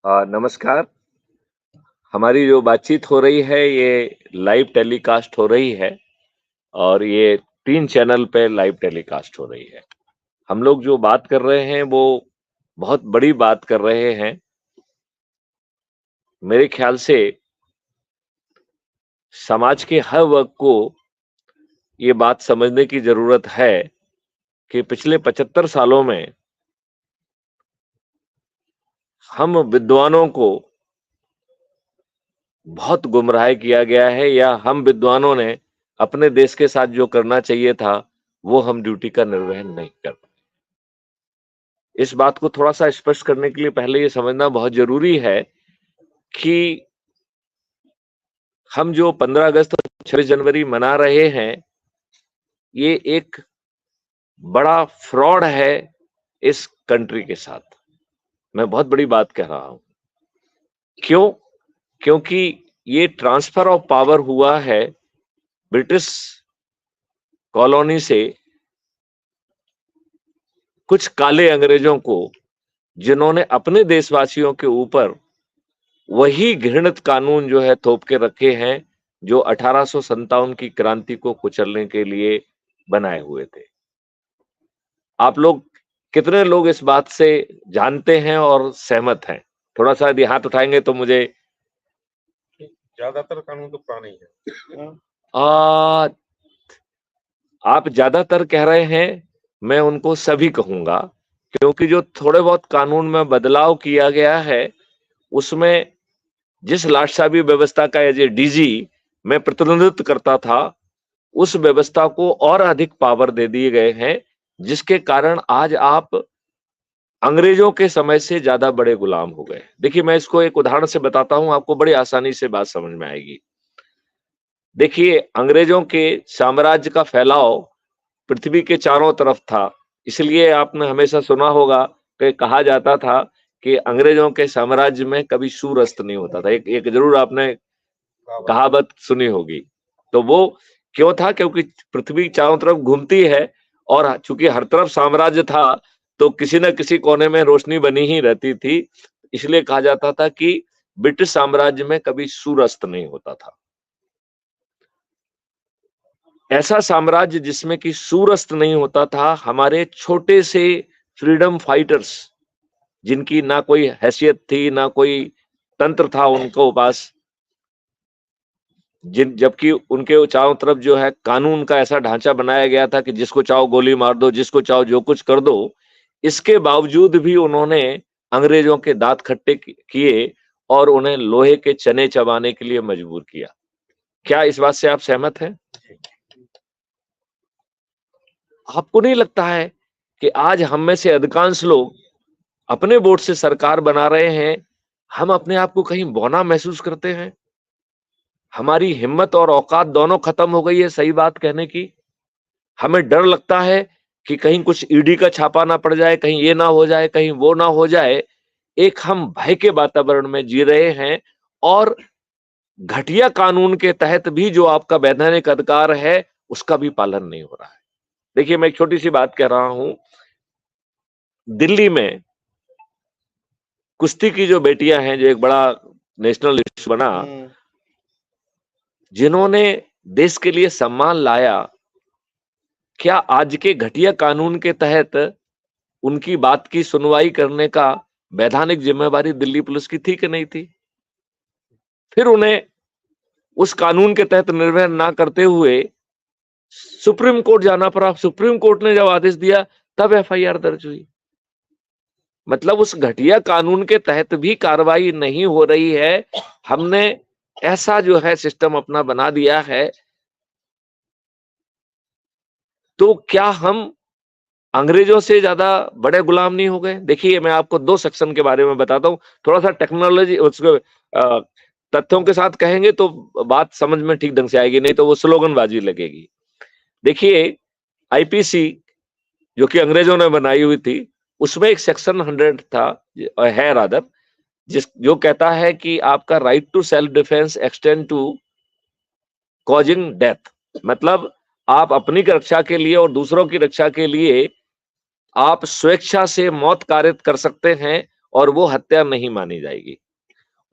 नमस्कार। हमारी जो बातचीत हो रही है ये लाइव टेलीकास्ट हो रही है और ये 3 चैनल पे लाइव टेलीकास्ट हो रही है। हम लोग जो बात कर रहे हैं वो बहुत बड़ी बात कर रहे हैं। मेरे ख्याल से समाज के हर वर्ग को ये बात समझने की जरूरत है कि पिछले 75 सालों में हम विद्वानों को बहुत गुमराह किया गया है, या हम विद्वानों ने अपने देश के साथ जो करना चाहिए था वो हम ड्यूटी का निर्वहन नहीं कर पाए। इस बात को थोड़ा सा स्पष्ट करने के लिए पहले ये समझना बहुत जरूरी है कि हम जो 15 अगस्त और 26 जनवरी मना रहे हैं ये एक बड़ा फ्रॉड है इस कंट्री के साथ। मैं बहुत बड़ी बात कह रहा हूं। क्यों? क्योंकि ये ट्रांसफर ऑफ पावर हुआ है ब्रिटिश कॉलोनी से कुछ काले अंग्रेजों को, जिन्होंने अपने देशवासियों के ऊपर वही घृणित कानून जो है थोप के रखे हैं जो 1857 की क्रांति को कुचलने के लिए बनाए हुए थे। आप लोग कितने लोग इस बात से जानते हैं और सहमत हैं? थोड़ा सा यदि हाथ उठाएंगे तो मुझे। ज्यादातर कानून तो पुराने ही है। आप ज्यादातर कह रहे हैं, मैं उनको सभी कहूंगा, क्योंकि जो थोड़े बहुत कानून में बदलाव किया गया है उसमें जिस लाटसाबी व्यवस्था का एज ए डीजी मैं प्रतिनिधित्व करता था उस व्यवस्था को और अधिक पावर दे दिए गए हैं, जिसके कारण आज आप अंग्रेजों के समय से ज्यादा बड़े गुलाम हो गए। देखिए, मैं इसको एक उदाहरण से बताता हूं, आपको बड़ी आसानी से बात समझ में आएगी। देखिए, अंग्रेजों के साम्राज्य का फैलाव पृथ्वी के चारों तरफ था, इसलिए आपने हमेशा सुना होगा कि कहा जाता था कि अंग्रेजों के साम्राज्य में कभी सूर्यास्त नहीं होता था। एक जरूर आपने कहावत सुनी होगी। तो वो क्यों था? क्योंकि पृथ्वी चारों तरफ घूमती है और चूंकि हर तरफ साम्राज्य था तो किसी न किसी कोने में रोशनी बनी ही रहती थी, इसलिए कहा जाता था कि ब्रिटिश साम्राज्य में कभी सूर्यास्त नहीं होता था। ऐसा साम्राज्य जिसमें कि सूर्यास्त नहीं होता था, हमारे छोटे से फ्रीडम फाइटर्स, जिनकी ना कोई हैसियत थी ना कोई तंत्र था उनको पास, जबकि उनके चारों तरफ जो है कानून का ऐसा ढांचा बनाया गया था कि जिसको चाहो गोली मार दो, जिसको चाहो जो कुछ कर दो, इसके बावजूद भी उन्होंने अंग्रेजों के दांत खट्टे किए और उन्हें लोहे के चने चबाने के लिए मजबूर किया। क्या इस बात से आप सहमत हैं? आपको नहीं लगता है कि आज हम में से अधिकांश लोग अपने वोट से सरकार बना रहे हैं, हम अपने आप को कहीं बौना महसूस करते हैं? हमारी हिम्मत और औकात दोनों खत्म हो गई है सही बात कहने की। हमें डर लगता है कि कहीं कुछ ईडी का छापा ना पड़ जाए, कहीं ये ना हो जाए, कहीं वो ना हो जाए। एक हम भय के वातावरण में जी रहे हैं और घटिया कानून के तहत भी जो आपका वैधानिक अधिकार है उसका भी पालन नहीं हो रहा है। देखिए, मैं एक छोटी सी बात कह रहा हूं। दिल्ली में कुश्ती की जो बेटियां हैं, जो एक बड़ा नेशनल इश्यू बना, जिन्होंने देश के लिए सम्मान लाया, क्या आज के घटिया कानून के तहत उनकी बात की सुनवाई करने का वैधानिक जिम्मेवारी दिल्ली पुलिस की थी कि नहीं थी? फिर उन्हें उस कानून के तहत निर्वहन ना करते हुए सुप्रीम कोर्ट जाना पड़ा। सुप्रीम कोर्ट ने जब आदेश दिया तब एफआईआर दर्ज हुई। मतलब उस घटिया कानून के तहत भी कार्रवाई नहीं हो रही है। हमने ऐसा जो है सिस्टम अपना बना दिया है। तो क्या हम अंग्रेजों से ज्यादा बड़े गुलाम नहीं हो गए? देखिए, मैं आपको 2 सेक्शन के बारे में बताता हूं। थोड़ा सा टेक्नोलॉजी उसको तथ्यों के साथ कहेंगे तो बात समझ में ठीक ढंग से आएगी, नहीं तो वो स्लोगनबाजी लगेगी। देखिए, आईपीसी जो कि अंग्रेजों ने बनाई हुई थी, उसमें एक सेक्शन 100 था, है रादर, जो कहता है कि आपका right to self defence extend to causing death. मतलब आप अपनी रक्षा के लिए और दूसरों की रक्षा के लिए आप स्वेच्छा से मौत कारित कर सकते हैं और वो हत्या नहीं मानी जाएगी।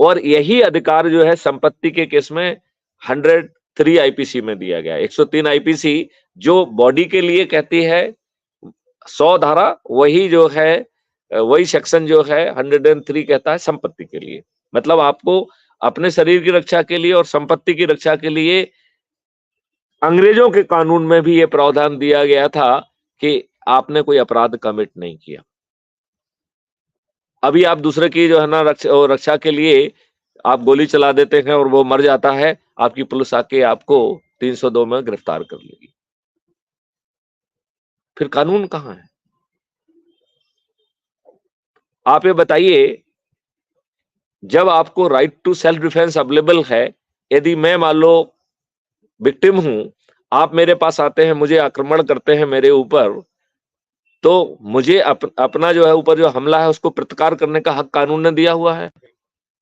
और यही अधिकार जो है संपत्ति के केस में 103 आईपीसी में दिया गया है। 103 आईपीसी जो बॉडी के लिए कहती है 100 धारा, वही जो है वही सेक्शन जो है 103 कहता है संपत्ति के लिए। मतलब आपको अपने शरीर की रक्षा के लिए और संपत्ति की रक्षा के लिए अंग्रेजों के कानून में भी ये प्रावधान दिया गया था कि आपने कोई अपराध कमिट नहीं किया। अभी आप दूसरे की जो है ना रक्षा के लिए आप गोली चला देते हैं और वो मर जाता है, आपकी पुलिस आके आपको 302 में गिरफ्तार कर लेगी। फिर कानून कहां है? आप ये बताइए, जब आपको right to self defence available है, यदि मैं मान लो विक्टिम हूं, आप मेरे पास आते हैं, मुझे आक्रमण करते हैं मेरे ऊपर, तो मुझे अपना जो है ऊपर जो हमला है उसको प्रतिकार करने का हक कानून ने दिया हुआ है।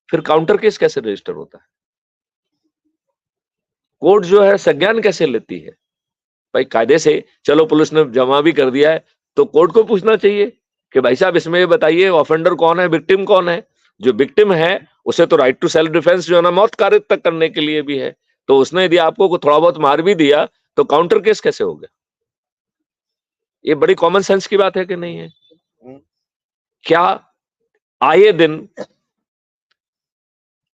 फिर काउंटर केस कैसे रजिस्टर होता है? कोर्ट जो है संज्ञान कैसे लेती है? भाई कायदे से चलो पुलिस ने जमा भी कर दिया है तो कोर्ट को पूछना चाहिए कि भाई साहब इसमें ये बताइए ऑफेंडर कौन है, विक्टिम कौन है। जो विक्टिम है उसे तो राइट टू सेल्फ डिफेंस जो है ना मौत कारित तक करने के लिए भी है, तो उसने यदि आपको थोड़ा बहुत मार भी दिया तो काउंटर केस कैसे हो गया? ये बड़ी कॉमन सेंस की बात है कि नहीं है? क्या आए दिन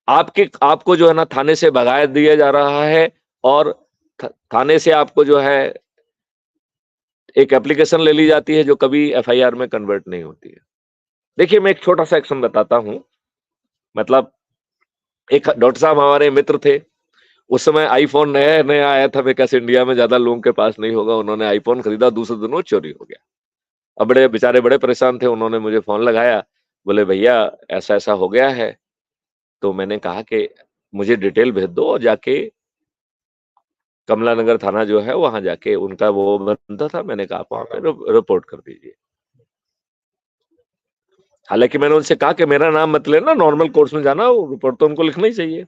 आपको जो है ना थाने से भगाया दिया जा रहा है और थाने से आपको जो है एक एप्लीकेशन ले ली जाती है जो कभी एफआईआर में कन्वर्ट नहीं होती है। देखिए मैं एक छोटा सा एक्शन बताता हूं। मतलब एक डॉक्टर साहब हमारे मित्र थे, उस समय आईफोन नया नया आया था, मैं कैसे इंडिया में ज्यादा लोगों के पास नहीं होगा, उन्होंने आईफोन खरीदा, दूसरे दिन वो चोरी हो गया। अब बड़े बेचारे बड़े परेशान थे, उन्होंने मुझे फोन लगाया, बोले भैया ऐसा ऐसा हो गया है। तो मैंने कहा कि मुझे डिटेल भेज दो और जाके कमला नगर थाना जो है वहां जाके उनका वो बनता था, मैंने कहा आप वहां पे रिपोर्ट कर दीजिए। हालांकि मैंने उनसे कहा कि मेरा नाम मत लेना, नॉर्मल कोर्स में जाना, रिपोर्ट तो उनको लिखना ही चाहिए।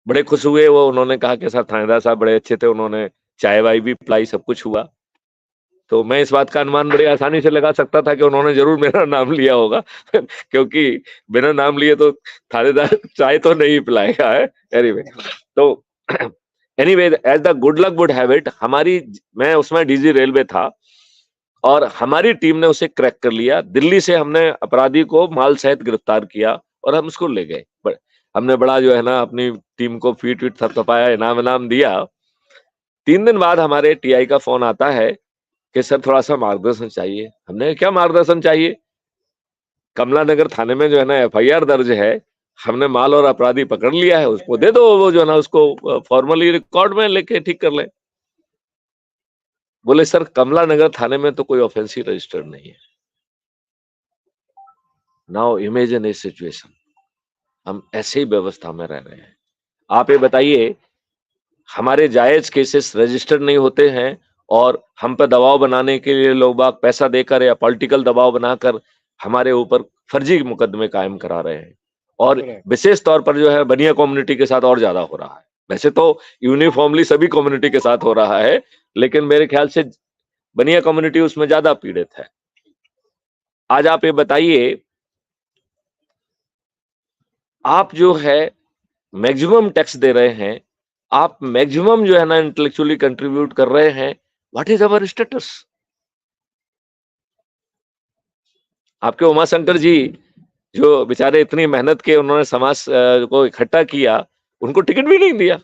बड़े खुश हुए वो, उन्होंने कहा कि सर थानेदार साहब बड़े अच्छे थे, उन्होंने चाय वाय भी पिलाई, सब कुछ हुआ। तो मैं इस बात का अनुमान बड़ी आसानी से लगा सकता था कि उन्होंने जरूर मेरा नाम लिया होगा क्योंकि बिना नाम लिए तो थानेदार चाय तो नहीं पिलाएगा है। एनीवे, तो anyway as the good luck would have it, मैं उसमें डीजी रेलवे था और हमारी टीम ने उसे क्रैक कर लिया। दिल्ली से हमने अपराधी को माल सहित गिरफ्तार किया और हम उसको ले गए। हमने बड़ा जो है ना अपनी टीम को फीट वीट थपथपाया, इनाम इनाम दिया। 3 दिन बाद हमारे टीआई का फोन आता है कि सर थोड़ा सा मार्गदर्शन चाहिए। हमने क्या मार्गदर्शन चाहिए? कमला नगर थाने में जो है ना एफआईआर दर्ज है, हमने माल और अपराधी पकड़ लिया है, उसको दे दो, वो जो है ना उसको फॉर्मली रिकॉर्ड में लेके ठीक कर ले। बोले सर कमला नगर थाने में तो कोई ऑफेंस ही रजिस्टर्ड नहीं है। नाउ इमेजिन ए सिचुएशन, हम ऐसे ही व्यवस्था में रह रहे हैं। आप ये बताइए, हमारे जायज केसेस रजिस्टर्ड नहीं होते हैं और हम पर दबाव बनाने के लिए लोग बाग पैसा देकर या पॉलिटिकल दबाव बनाकर हमारे ऊपर फर्जी मुकदमे कायम करा रहे हैं। और विशेष तौर पर जो है बनिया कम्युनिटी के साथ और ज्यादा हो रहा है। वैसे तो यूनिफॉर्मली सभी कम्युनिटी के साथ हो रहा है, लेकिन मेरे ख्याल से बनिया कम्युनिटी उसमें ज्यादा पीड़ित है। आज आप ये बताइए, आप जो है मैक्सिमम टैक्स दे रहे हैं, आप मैक्सिमम जो है ना इंटेलेक्चुअली कंट्रीब्यूट कर रहे हैं, व्हाट इज अवर स्टेटस? आपके उमाशंकर जी जो बेचारे इतनी मेहनत के उन्होंने समाज को इकट्ठा किया, उनको टिकट भी नहीं दिया।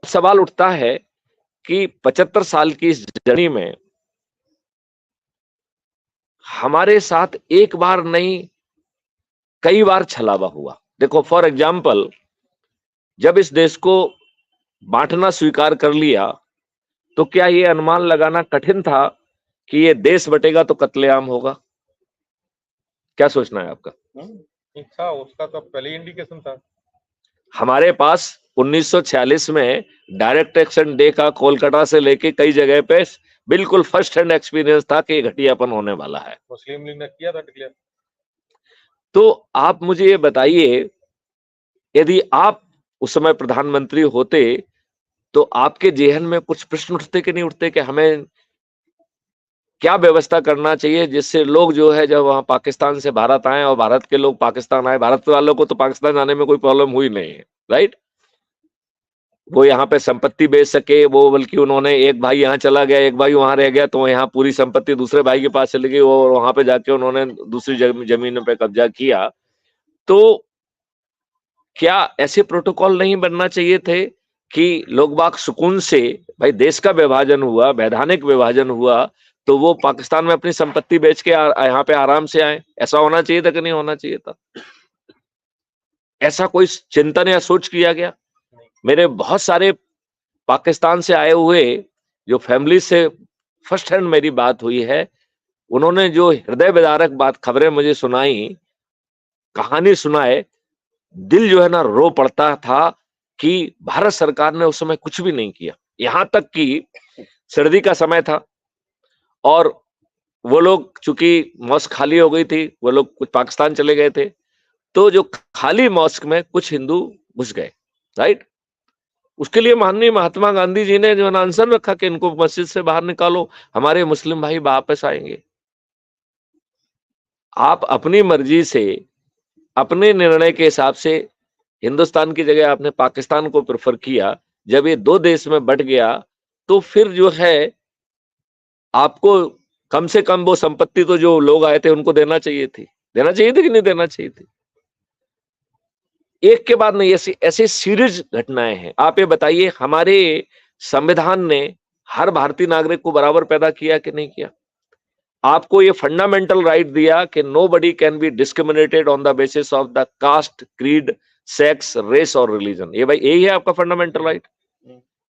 सवाल उठता है कि 75 साल की इस जर्नी में हमारे साथ एक बार नहीं कई बार छलावा हुआ। देखो फॉर एग्जाम्पल, जब इस देश को बांटना स्वीकार कर लिया तो क्या ये अनुमान लगाना कठिन था कि ये देश बटेगा तो कत्लेआम होगा? क्या सोचना है आपका? था, उसका तो पहले इंडिकेशन था। हमारे पास 1946 में डायरेक्ट एक्शन डे का कोलकाता से लेके कई जगह पे बिल्कुल फर्स्ट हैंड एक्सपीरियंस था कि घटियापन होने वाला है। मुस्लिम लीग ने किया था डिक्लेयर। तो आप मुझे ये बताइए, यदि आप उस समय प्रधानमंत्री होते तो आपके जेहन में कुछ प्रश्न उठते कि नहीं उठते कि हमें क्या व्यवस्था करना चाहिए जिससे लोग जो है जब वहां पाकिस्तान से भारत आए और भारत के लोग पाकिस्तान आए, भारत वालों को तो पाकिस्तान जाने में कोई प्रॉब्लम हुई नहीं है, राइट? वो यहाँ पे संपत्ति बेच सके, वो बल्कि उन्होंने एक भाई यहाँ चला गया, एक भाई वहां रह गया, तो यहाँ पूरी संपत्ति दूसरे भाई के पास चली गई और वहां पे जाके उन्होंने दूसरी जमीन पे कब्जा किया। तो क्या ऐसे प्रोटोकॉल नहीं बनना चाहिए थे कि लोग बाग सुकून से, भाई देश का विभाजन हुआ, वैधानिक विभाजन हुआ, तो वो पाकिस्तान में अपनी संपत्ति बेच के यहाँ पे आराम से आए? ऐसा होना चाहिए था कि नहीं होना चाहिए था? ऐसा कोई चिंतन या सोच किया गया? मेरे बहुत सारे पाकिस्तान से आए हुए जो फैमिली से फर्स्ट हैंड मेरी बात हुई है, उन्होंने जो हृदय विदारक बात खबरें मुझे सुनाई, कहानी सुनाए, दिल जो है ना रो पड़ता था कि भारत सरकार ने उस समय कुछ भी नहीं किया। यहां तक कि सर्दी का समय था और वो लोग, चूंकि मॉस्क खाली हो गई थी, वो लोग कुछ पाकिस्तान चले गए थे, तो जो खाली मॉस्क में कुछ हिंदू घुस गए, राइट? उसके लिए माननीय महात्मा गांधी जी ने जो अनशन रखा कि इनको मस्जिद से बाहर निकालो, हमारे मुस्लिम भाई वापस आएंगे। आप अपनी मर्जी से, अपने निर्णय के हिसाब से हिंदुस्तान की जगह आपने पाकिस्तान को प्रेफर किया। जब ये दो देश में बट गया तो फिर जो है आपको कम से कम वो संपत्ति तो जो लोग आए थे उनको देना चाहिए थी। देना चाहिए थी कि नहीं देना चाहिए थी? एक के बाद नहीं, ऐसी ऐसे सीरीज घटनाएं हैं। आप ये बताइए, हमारे संविधान ने हर भारतीय नागरिक को बराबर पैदा किया कि नहीं किया? आपको ये फंडामेंटल राइट दिया कि nobody can be discriminated on the basis of the caste, creed, sex, race और रिलीजन। ये भाई यही है आपका फंडामेंटल राइट।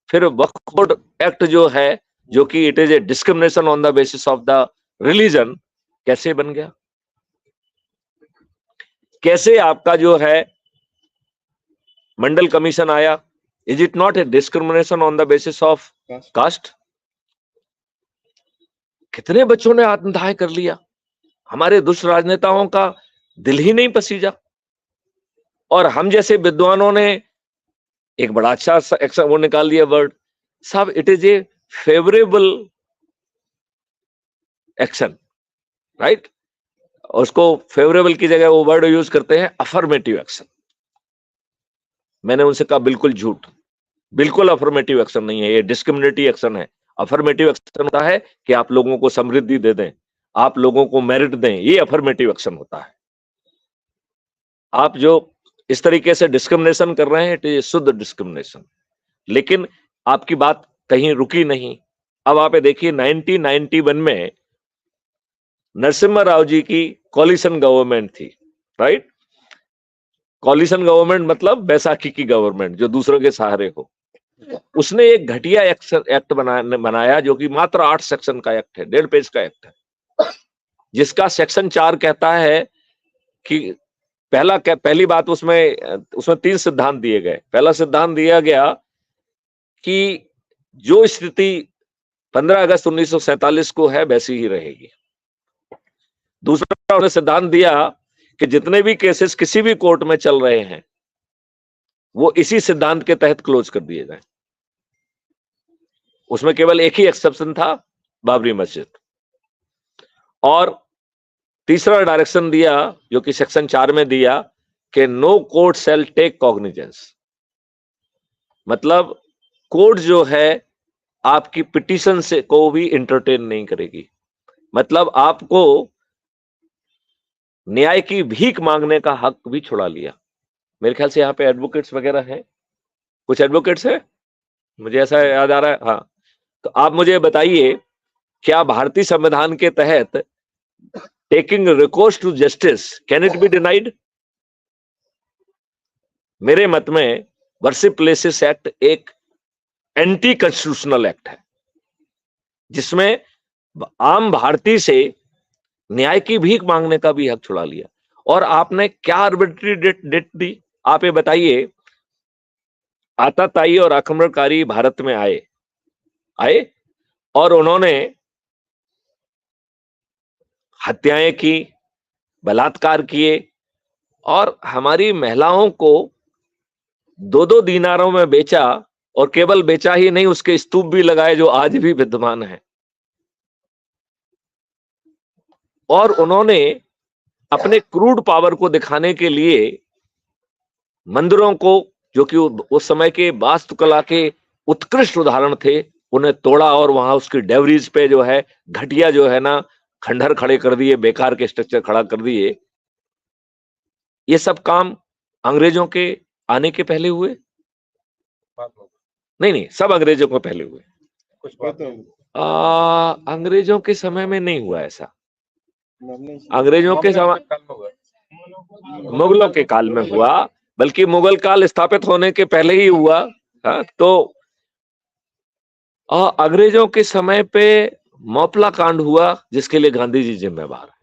फिर वक्फ बोर्ड एक्ट जो है, जो कि it is a discrimination on the basis of the religion, कैसे बन गया? कैसे आपका जो है मंडल कमीशन आया? Is it not a discrimination on the basis of caste? कितने बच्चों ने आत्मदाह कर लिया? हमारे दुष्ट राजनेताओं का दिल ही नहीं पसीजा। और हम जैसे विद्वानों ने एक बड़ा अच्छा वो निकाल दिया वर्ड, साहब it is A favourable action, right? उसको फेवरेबल की जगह वो वर्ड यूज करते हैं अफर्मेटिव एक्शन। मैंने उनसे कहा बिल्कुल झूठ, बिल्कुल अफर्मेटिव एक्शन नहीं है, ये डिस्क्रिमिनेटिव एक्शन है। अफर्मेटिव एक्शन होता है कि आप लोगों को समृद्धि दे दें, आप लोगों को मेरिट दें, ये अफर्मेटिव एक्शन होता है। आप जो इस तरीके से डिस्क्रिमिनेशन कर रहे हैं, इट इज शुद्ध डिस्क्रिमिनेशन। लेकिन आपकी बात कहीं रुकी नहीं। अब आप देखिए 1991 में नरसिम्हा राव जी की कॉलिशन गवर्नमेंट थी, राइट? कॉलिशन गवर्नमेंट मतलब बैसाखी की गवर्नमेंट जो दूसरों के सहारे हो। उसने एक घटिया एक्ट बनाया जो कि मात्र 8 सेक्शन का एक्ट है, 1.5 पेज का एक्ट है, जिसका सेक्शन 4 कहता है कि पहली बात उसमें 3 सिद्धांत दिए गए। पहला सिद्धांत दिया गया कि जो स्थिति 15 अगस्त 1947 को है वैसी ही रहेगी। दूसरा उन्होंने सिद्धांत दिया कि जितने भी केसेस किसी भी कोर्ट में चल रहे हैं वो इसी सिद्धांत के तहत क्लोज कर दिए जाएं। उसमें केवल एक ही एक्सेप्शन था, बाबरी मस्जिद। और तीसरा डायरेक्शन दिया जो कि सेक्शन 4 में दिया कि no court shall take cognizance, मतलब कोर्ट जो है आपकी पिटीशन से को भी इंटरटेन नहीं करेगी। मतलब आपको न्याय की भीख मांगने का हक भी छुड़ा लिया। मेरे ख्याल से यहाँ पे एडवोकेट्स वगैरह हैं, कुछ एडवोकेट्स हैं, मुझे ऐसा याद आ रहा है। हाँ, तो आप मुझे बताइए, क्या भारतीय संविधान के तहत taking recourse to justice can it be denied? मेरे मत में वर्शिप प्लेसेस एक्ट एक एंटी कॉन्स्टिट्यूशनल एक्ट है, जिसमें आम भारतीय से न्याय की भीख मांगने का भी हक छुड़ा लिया। और आपने क्या आर्बिट्री डेट दी? आप ये बताइए, आताताई और आक्रमणकारी भारत में आए और उन्होंने हत्याएं की, बलात्कार किए और हमारी महिलाओं को 2-2 दीनारों में बेचा और केवल बेचा ही नहीं, उसके स्तूप भी लगाए जो आज भी विद्यमान है। और उन्होंने अपने क्रूड पावर को दिखाने के लिए मंदिरों को, जो कि उस समय के वास्तुकला के उत्कृष्ट उदाहरण थे, उन्हें तोड़ा और वहां उसकी डेवरीज पे जो है घटिया जो है ना खंडहर खड़े कर दिए, बेकार के स्ट्रक्चर खड़ा कर दिए। ये सब काम अंग्रेजों के आने के पहले हुए? बात हो नहीं नहीं, सब अंग्रेजों के पहले हुए। कुछ बात नहीं। अंग्रेजों के समय में नहीं हुआ ऐसा। अंग्रेजों के समय, काल में हुआ। मुगलों के काल में हुआ, बल्कि मुगल काल स्थापित होने के पहले ही हुआ। हाँ, तो अंग्रेजों के समय पे मौपला कांड हुआ, जिसके लिए गांधी जी जिम्मेवार है,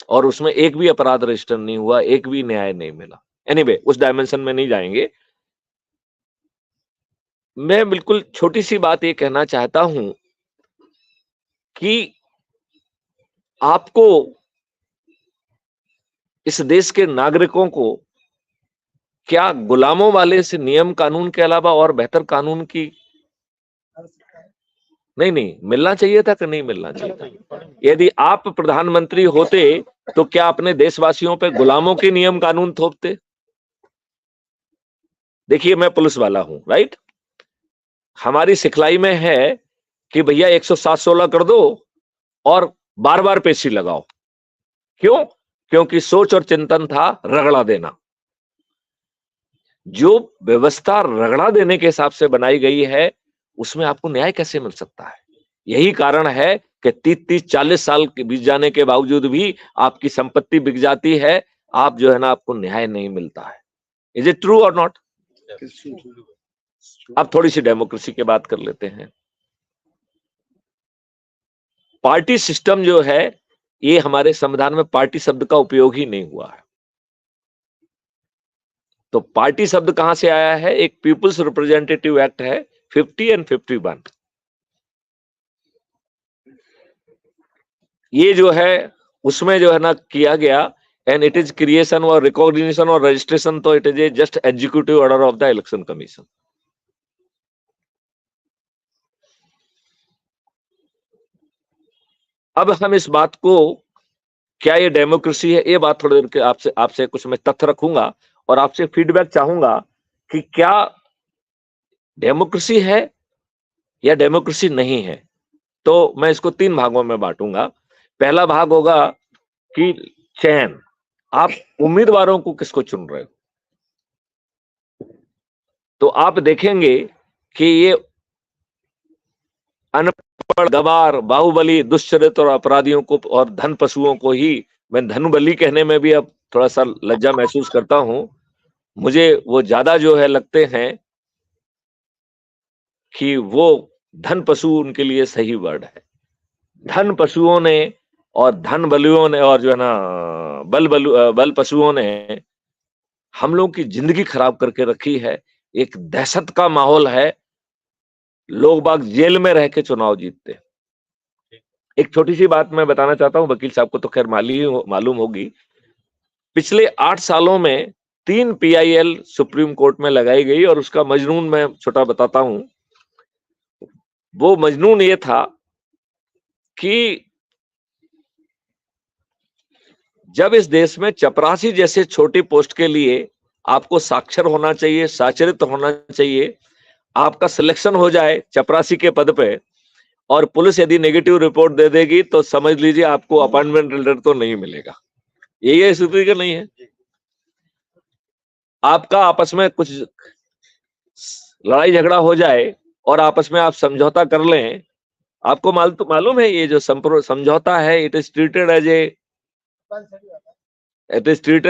और उसमें एक भी अपराध रजिस्टर नहीं हुआ, एक भी न्याय नहीं मिला। एनीवे, उस डायमेंशन में नहीं जाएंगे। मैं बिल्कुल छोटी सी बात ये कहना चाहता हूं कि आपको, इस देश के नागरिकों को, क्या गुलामों वाले से नियम कानून के अलावा और बेहतर कानून की नहीं मिलना चाहिए था कि नहीं मिलना चाहिए था? यदि आप प्रधानमंत्री होते तो क्या अपने देशवासियों पे गुलामों के नियम कानून थोपते? देखिए, मैं पुलिस वाला हूं, राइट? हमारी सिखलाई में है कि भैया 107-16 कर दो और बार बार पेशी लगाओ। क्यों? क्योंकि सोच और चिंतन था रगड़ा देना। जो व्यवस्था रगड़ा देने के हिसाब से बनाई गई है, उसमें आपको न्याय कैसे मिल सकता है? यही कारण है कि 30-40 साल के बीत जाने के बावजूद भी आपकी संपत्ति बिक जाती है, आप जो है ना, आपको न्याय नहीं मिलता है। इज इट ट्रू और नॉट? अब थोड़ी सी डेमोक्रेसी की बात कर लेते हैं। पार्टी सिस्टम जो है, ये हमारे संविधान में पार्टी शब्द का उपयोग ही नहीं हुआ है। तो पार्टी शब्द कहां से आया है? एक पीपुल्स रिप्रेजेंटेटिव एक्ट है 50 एंड 51। ये जो है उसमें जो है ना किया गया, एंड इट इज क्रिएशन और रिकॉग्निशन और रजिस्ट्रेशन, तो it is A just executive order of the election commission. अब हम इस बात को, क्या ये डेमोक्रेसी है, ये बात थोड़ी देर के आपसे कुछ मैं तथ्य रखूंगा और आपसे फीडबैक चाहूंगा कि क्या डेमोक्रेसी है या डेमोक्रेसी नहीं है। तो मैं इसको 3 भागों में बांटूंगा। पहला भाग होगा कि चयन, आप उम्मीदवारों को किसको चुन रहे हो। तो आप देखेंगे कि ये अनपढ़, गवार, बाहुबली, दुष्चरित्र और अपराधियों को और धन पशुओं को ही, मैं धनुबली कहने में भी अब थोड़ा सा लज्जा महसूस करता हूं। मुझे वो ज्यादा जो है लगते हैं कि वो धन पशु उनके लिए सही वर्ड है। धन पशुओं ने और धन बलुओं ने और जो है ना बल पशुओं ने हम लोगों की जिंदगी खराब करके रखी है। एक दहशत का माहौल है, लोग बाग जेल में रह के चुनाव जीतते। एक छोटी सी बात मैं बताना चाहता हूं, वकील साहब को तो खैर मालूम होगी। पिछले 8 सालों में 3 PIL सुप्रीम कोर्ट में लगाई गई, और उसका मजनून मैं छोटा बताता हूं। वो मजनून ये था कि जब इस देश में चपरासी जैसे छोटी पोस्ट के लिए आपको साक्षर होना चाहिए, साक्षरित होना चाहिए, आपका सिलेक्शन हो जाए चपरासी के पद पे, और पुलिस यदि नेगेटिव रिपोर्ट दे देगी तो समझ लीजिए आपको अपॉइंटमेंट लेटर तो नहीं मिलेगा। यही स्थिति का नहीं है। आपका आपस में कुछ लड़ाई झगड़ा हो जाए और आपस में आप समझौता कर लें, आपको मालूम है ये जो समझौता है, it is treated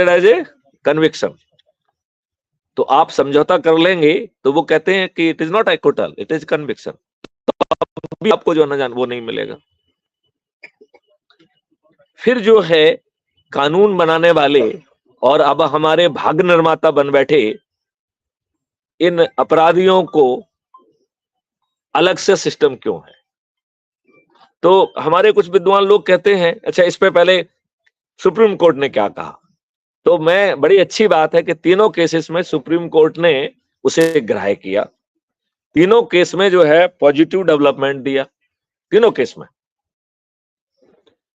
as a conviction. तो आप समझौता कर लेंगे तो वो कहते हैं कि it is not acquittal, it is conviction. तो भी आपको जो ना वो नहीं मिलेगा। फिर जो है कानून बनाने वाले और अब हमारे भाग्य निर्माता बन बैठे इन अपराधियों को अलग से सिस्टम क्यों है। तो हमारे कुछ विद्वान लोग कहते हैं, अच्छा इस पे पहले सुप्रीम कोर्ट ने क्या कहा। तो मैं, बड़ी अच्छी बात है कि तीनों केसेस में सुप्रीम कोर्ट ने उसे ग्राह्य किया। तीनों केस में जो है पॉजिटिव डेवलपमेंट दिया, तीनों केस में।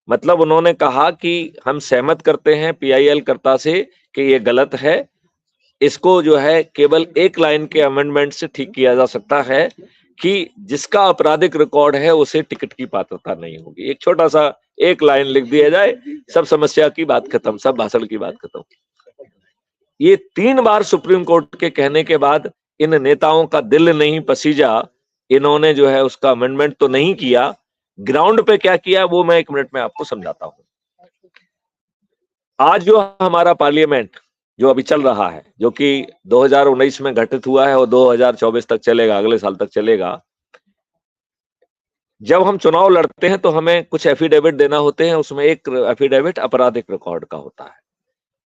मतलब उन्होंने कहा कि हम सहमत करते हैं PIL कर्ता से कि ये गलत है, इसको जो है केवल एक लाइन के अमेंडमेंट से ठीक किया जा सकता है कि जिसका आपराधिक रिकॉर्ड है उसे टिकट की पात्रता नहीं होगी। एक छोटा सा एक लाइन लिख दिया जाए, सब समस्या की बात खत्म, सब भाषण की बात खत्म। ये 3 बार सुप्रीम कोर्ट के कहने के बाद इन नेताओं का दिल नहीं पसीजा, इन्होंने जो है उसका अमेंडमेंट तो नहीं किया। ग्राउंड पे क्या किया वो मैं 1 मिनट में आपको समझाता हूं। आज जो हमारा पार्लियामेंट जो अभी चल रहा है, जो कि 2019 में गठित हुआ है और 2024 तक चलेगा, अगले साल तक चलेगा। जब हम चुनाव लड़ते हैं तो हमें कुछ एफिडेविट देना होते हैं, उसमें एक एफिडेविट आपराधिक रिकॉर्ड का होता है।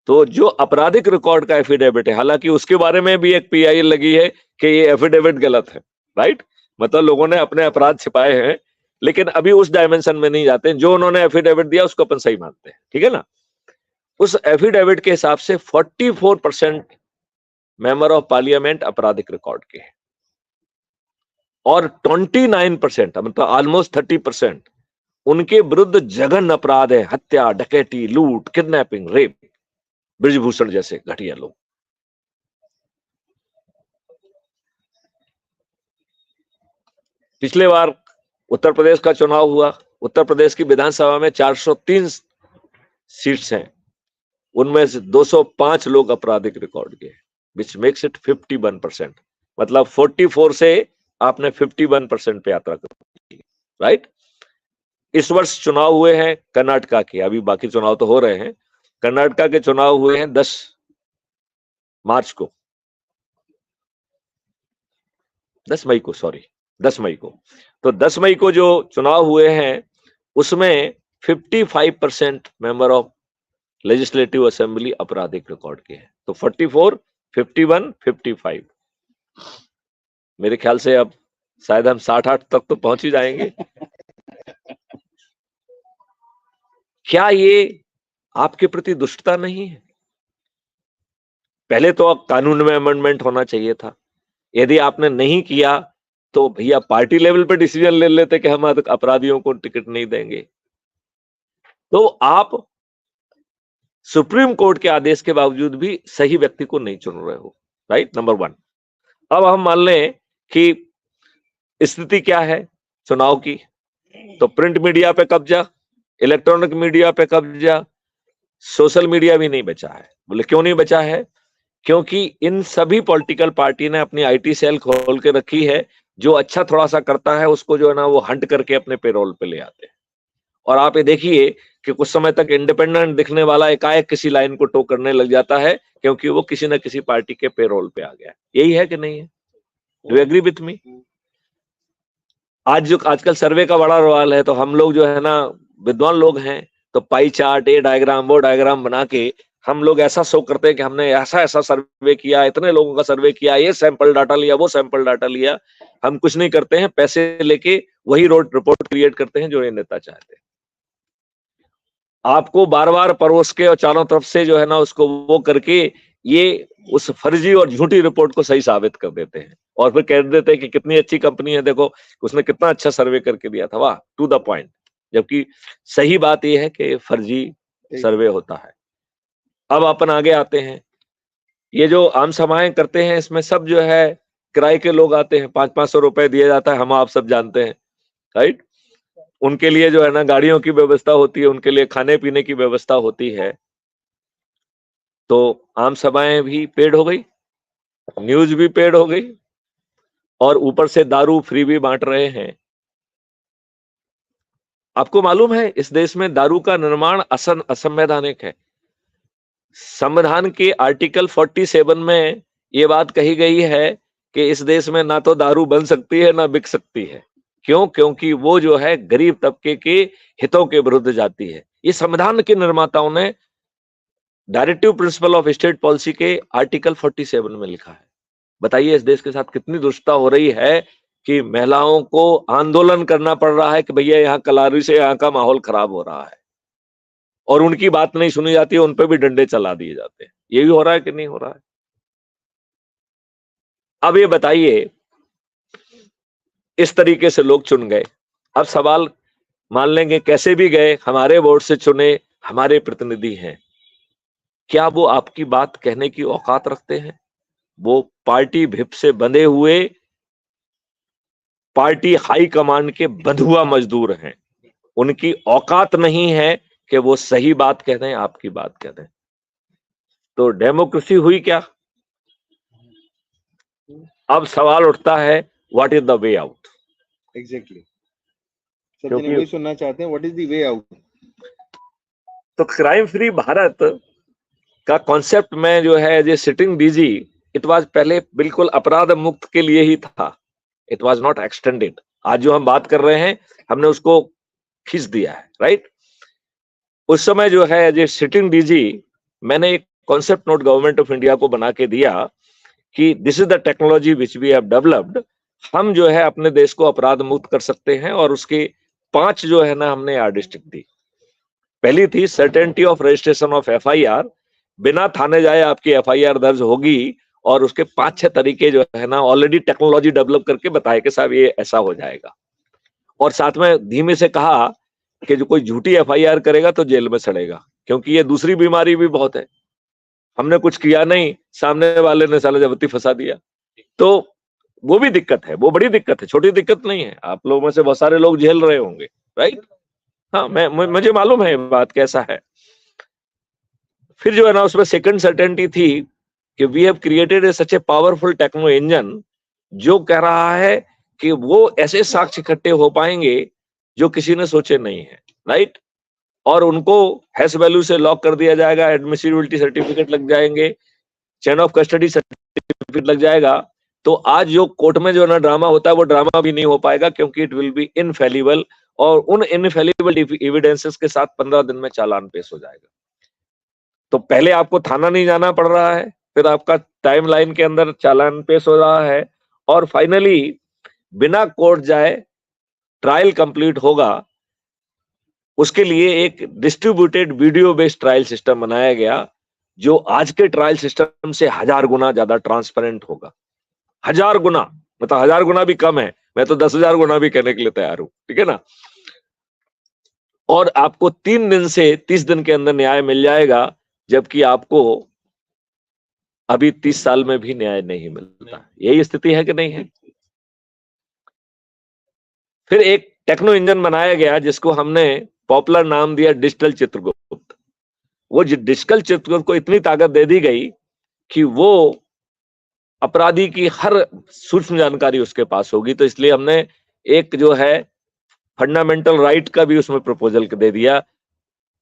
तो जो आपराधिक रिकॉर्ड का एफिडेविट है, हालांकि उसके बारे में भी एक PIL लगी है कि ये एफिडेविट गलत है, राइट? मतलब लोगों ने अपने अपराध छिपाए हैं, लेकिन अभी उस डायमेंशन में नहीं जाते। जो उन्होंने एफिडेविट दिया उसको अपन सही मानते हैं, ठीक है ना? उस एफिडेविट के हिसाब से 44% मेंबर ऑफ पार्लियामेंट आपराधिक रिकॉर्ड के हैं और 29% मतलब ऑलमोस्ट 30% उनके विरुद्ध जघन्य अपराध है, हत्या, डकैती, लूट, किडनैपिंग, रेप, ब्रिजभूषण जैसे घटिया लोग। पिछले बार उत्तर प्रदेश का चुनाव हुआ, उत्तर प्रदेश की विधानसभा में 403 सीट्स हैं, उनमें से 205 लोग आपराधिक रिकॉर्ड के हैं, विच मेक्स इट 51%। मतलब 44 से आपने 51% पे यात्रा कर, राइट? इस वर्ष चुनाव हुए हैं कर्नाटका के, अभी बाकी चुनाव तो हो रहे हैं। कर्नाटका के चुनाव हुए हैं 10 मार्च को, 10 मई को, सॉरी 10 मई को। तो 10 मई को जो चुनाव हुए हैं उसमें 55% मेंबर ऑफ लेजिस्लेटिव असेंबली आपराधिक रिकॉर्ड के हैं। तो 44, 51, 55, मेरे ख्याल से अब शायद हम 60-8 तक तो पहुंच ही जाएंगे। क्या ये आपके प्रति दुष्टता नहीं है? पहले तो अब कानून में अमेंडमेंट होना चाहिए था। यदि आपने नहीं किया तो भैया पार्टी लेवल पे डिसीजन ले लेते कि हम अपराधियों को टिकट नहीं देंगे। तो आप सुप्रीम कोर्ट के आदेश के बावजूद भी सही व्यक्ति को नहीं चुन रहे हो, राइट? नंबर 1। अब हम मान लें कि स्थिति क्या है चुनाव की, तो प्रिंट मीडिया पे कब्जा, इलेक्ट्रॉनिक मीडिया पे कब्जा, सोशल मीडिया भी नहीं बचा है। बोले क्यों नहीं बचा है? क्योंकि इन सभी पॉलिटिकल पार्टी ने अपनी IT सेल खोल के रखी है, जो अच्छा थोड़ा सा करता है उसको जो है ना वो हंट करके अपने पेरोल पे ले आते हैं। और आप ये देखिए कि कुछ समय तक इंडिपेंडेंट दिखने वाला एकाएक किसी लाइन को टो करने लग जाता है, क्योंकि वो किसी न किसी पार्टी के पेरोल पे आ गया। यही है कि नहीं है? Do agree with me? आजकल सर्वे का बड़ा रवाल है, तो हम लोग जो है ना विद्वान लोग हैं, तो पाई चार्ट, ये डायग्राम, वो डायग्राम बना के हम लोग ऐसा शो करते हैं कि हमने ऐसा ऐसा सर्वे किया, इतने लोगों का सर्वे किया, ये सैंपल डाटा लिया, वो सैंपल डाटा लिया। हम कुछ नहीं करते हैं, पैसे लेके वही रिपोर्ट क्रिएट करते हैं जो ये नेता चाहते हैं। आपको बार बार परोस के और चारों तरफ से जो है ना उसको वो करके ये उस फर्जी और झूठी रिपोर्ट को सही साबित कर देते हैं और फिर कह देते हैं कि कितनी अच्छी कंपनी है, देखो उसने कितना अच्छा सर्वे करके दिया था, वाह, टू द पॉइंट। जबकि सही बात यह है कि फर्जी सर्वे होता है। अब अपन आगे आते हैं, ये जो आम सभाएं करते हैं इसमें सब जो है किराए के लोग आते हैं, 500-500 रुपए दिया जाता है, हम आप सब जानते हैं, राइट? उनके लिए जो है ना गाड़ियों की व्यवस्था होती है, उनके लिए खाने पीने की व्यवस्था होती है। तो आम सभाएं भी पेड हो गई, न्यूज भी पेड हो गई और ऊपर से दारू फ्री भी बांट रहे हैं। आपको मालूम है इस देश में दारू का निर्माण असंवैधानिक है। संविधान के आर्टिकल 47 में यह बात कही गई है कि इस देश में ना तो दारू बन सकती है ना बिक सकती है। क्यों? क्योंकि वो जो है गरीब तबके के हितों के विरुद्ध जाती है। ये संविधान के निर्माताओं ने directive principle of state policy के आर्टिकल 47 में लिखा है। बताइए इस देश के साथ कितनी दुष्टता हो रही है कि महिलाओं को आंदोलन करना पड़ रहा है कि भैया यहाँ कलारी से यहाँ का माहौल खराब हो रहा है और उनकी बात नहीं सुनी जाती है, उन पर भी डंडे चला दिए जाते हैं। ये भी हो रहा है कि नहीं हो रहा है? अब ये बताइए इस तरीके से लोग चुन गए। अब सवाल, मान लेंगे कैसे भी गए, हमारे वोट से चुने, हमारे प्रतिनिधि हैं, क्या वो आपकी बात कहने की औकात रखते हैं? वो पार्टी भिप से बंधे हुए पार्टी हाई कमांड के बंधुआ मजदूर हैं। उनकी औकात नहीं है कि वो सही बात कह दें, आपकी बात कह दें। तो डेमोक्रेसी हुई क्या? अब सवाल उठता है, what is the way out? Exactly Sachin वही सुनना चाहते हैं, what is the way out? तो क्राइम फ्री भारत का कॉन्सेप्ट में जो है ये सिटिंग डीजी, इट वाज पहले बिल्कुल अपराध मुक्त के लिए ही था, इट वाज नॉट एक्सटेंडेड। आज जो हम बात कर रहे हैं, हमने उसको खींच दिया है, राइट? उस समय जो है ये सिटिंग डीजी, मैंने एक concept note government of India को बना के दिया कि this is the technology which we have developed. हम जो है अपने देश को अपराध मुक्त कर सकते हैं, और उसके 5 जो है ना हमने यार्डस्टिक दी। पहली थी certainty of registration of FIR, बिना थाने जाए आपकी एफआईआर दर्ज होगी, और उसके 5-6 तरीके जो है ना ऑलरेडी टेक्नोलॉजी डेवलप करके बताए कि साहब ये ऐसा हो जाएगा। और साथ में धीमे से कहा कि जो कोई झूठी एफआईआर करेगा तो जेल में सड़ेगा, क्योंकि ये दूसरी बीमारी भी बहुत है, हमने कुछ किया नहीं, सामने वाले ने साला जबरदस्ती फंसा दिया, तो वो भी दिक्कत है, वो बड़ी दिक्कत है, छोटी दिक्कत नहीं है। आप लोगों में से बहुत सारे लोग झेल रहे होंगे, राइट? हाँ, मुझे मालूम है बात कैसा है। फिर जो है ना उसमें सेकंड सर्टेनिटी थी कि we have created such a powerful techno engine, जो कह रहा है कि वो ऐसे साक्ष्य इकट्ठे हो पाएंगे जो किसी ने सोचे नहीं है, राइट? और उनको हैश वैल्यू से लॉक कर दिया जाएगा, एडमिसिबिलिटी सर्टिफिकेट लग जाएंगे, चेन ऑफ कस्टडी सर्टिफिकेट लग जाएगा। तो आज जो कोर्ट में जो ना ड्रामा होता है, वो ड्रामा भी नहीं हो पाएगा, क्योंकि इट विल बी इनफेलिबल, और उन इनफेलिबल एविडेंसेस के साथ 15 दिन में चालान पेश हो जाएगा। तो पहले आपको थाना नहीं जाना पड़ रहा है, फिर आपका टाइमलाइन के अंदर चालान पेश हो रहा है, और फाइनली बिना कोर्ट जाए ट्रायल कंप्लीट होगा। उसके लिए एक distributed video based trial system बनाया गया, जो आज के ट्रायल सिस्टम से 1000 गुना ज्यादा ट्रांसपेरेंट होगा। 1000 गुना, मतलब 1000 गुना भी कम है, मैं तो 10,000 गुना भी कहने के लिए तैयार हूं, ठीक है ना? और आपको 3 दिन से 30 दिन के अंदर न्याय मिल जाएगा, जबकि आपको अभी 30 साल में भी न्याय नहीं मिलता। यही स्थिति है कि नहीं है? फिर एक टेक्नो इंजन बनाया गया, जिसको हमने पॉपुलर नाम दिया डिजिटल चित्रगुप्त। वो डिजिटल चित्रगुप्त को इतनी ताकत दे दी गई कि वो अपराधी की हर सूक्ष्म जानकारी उसके पास होगी। तो इसलिए हमने एक जो है फंडामेंटल राइट का भी उसमें प्रपोजल दे दिया,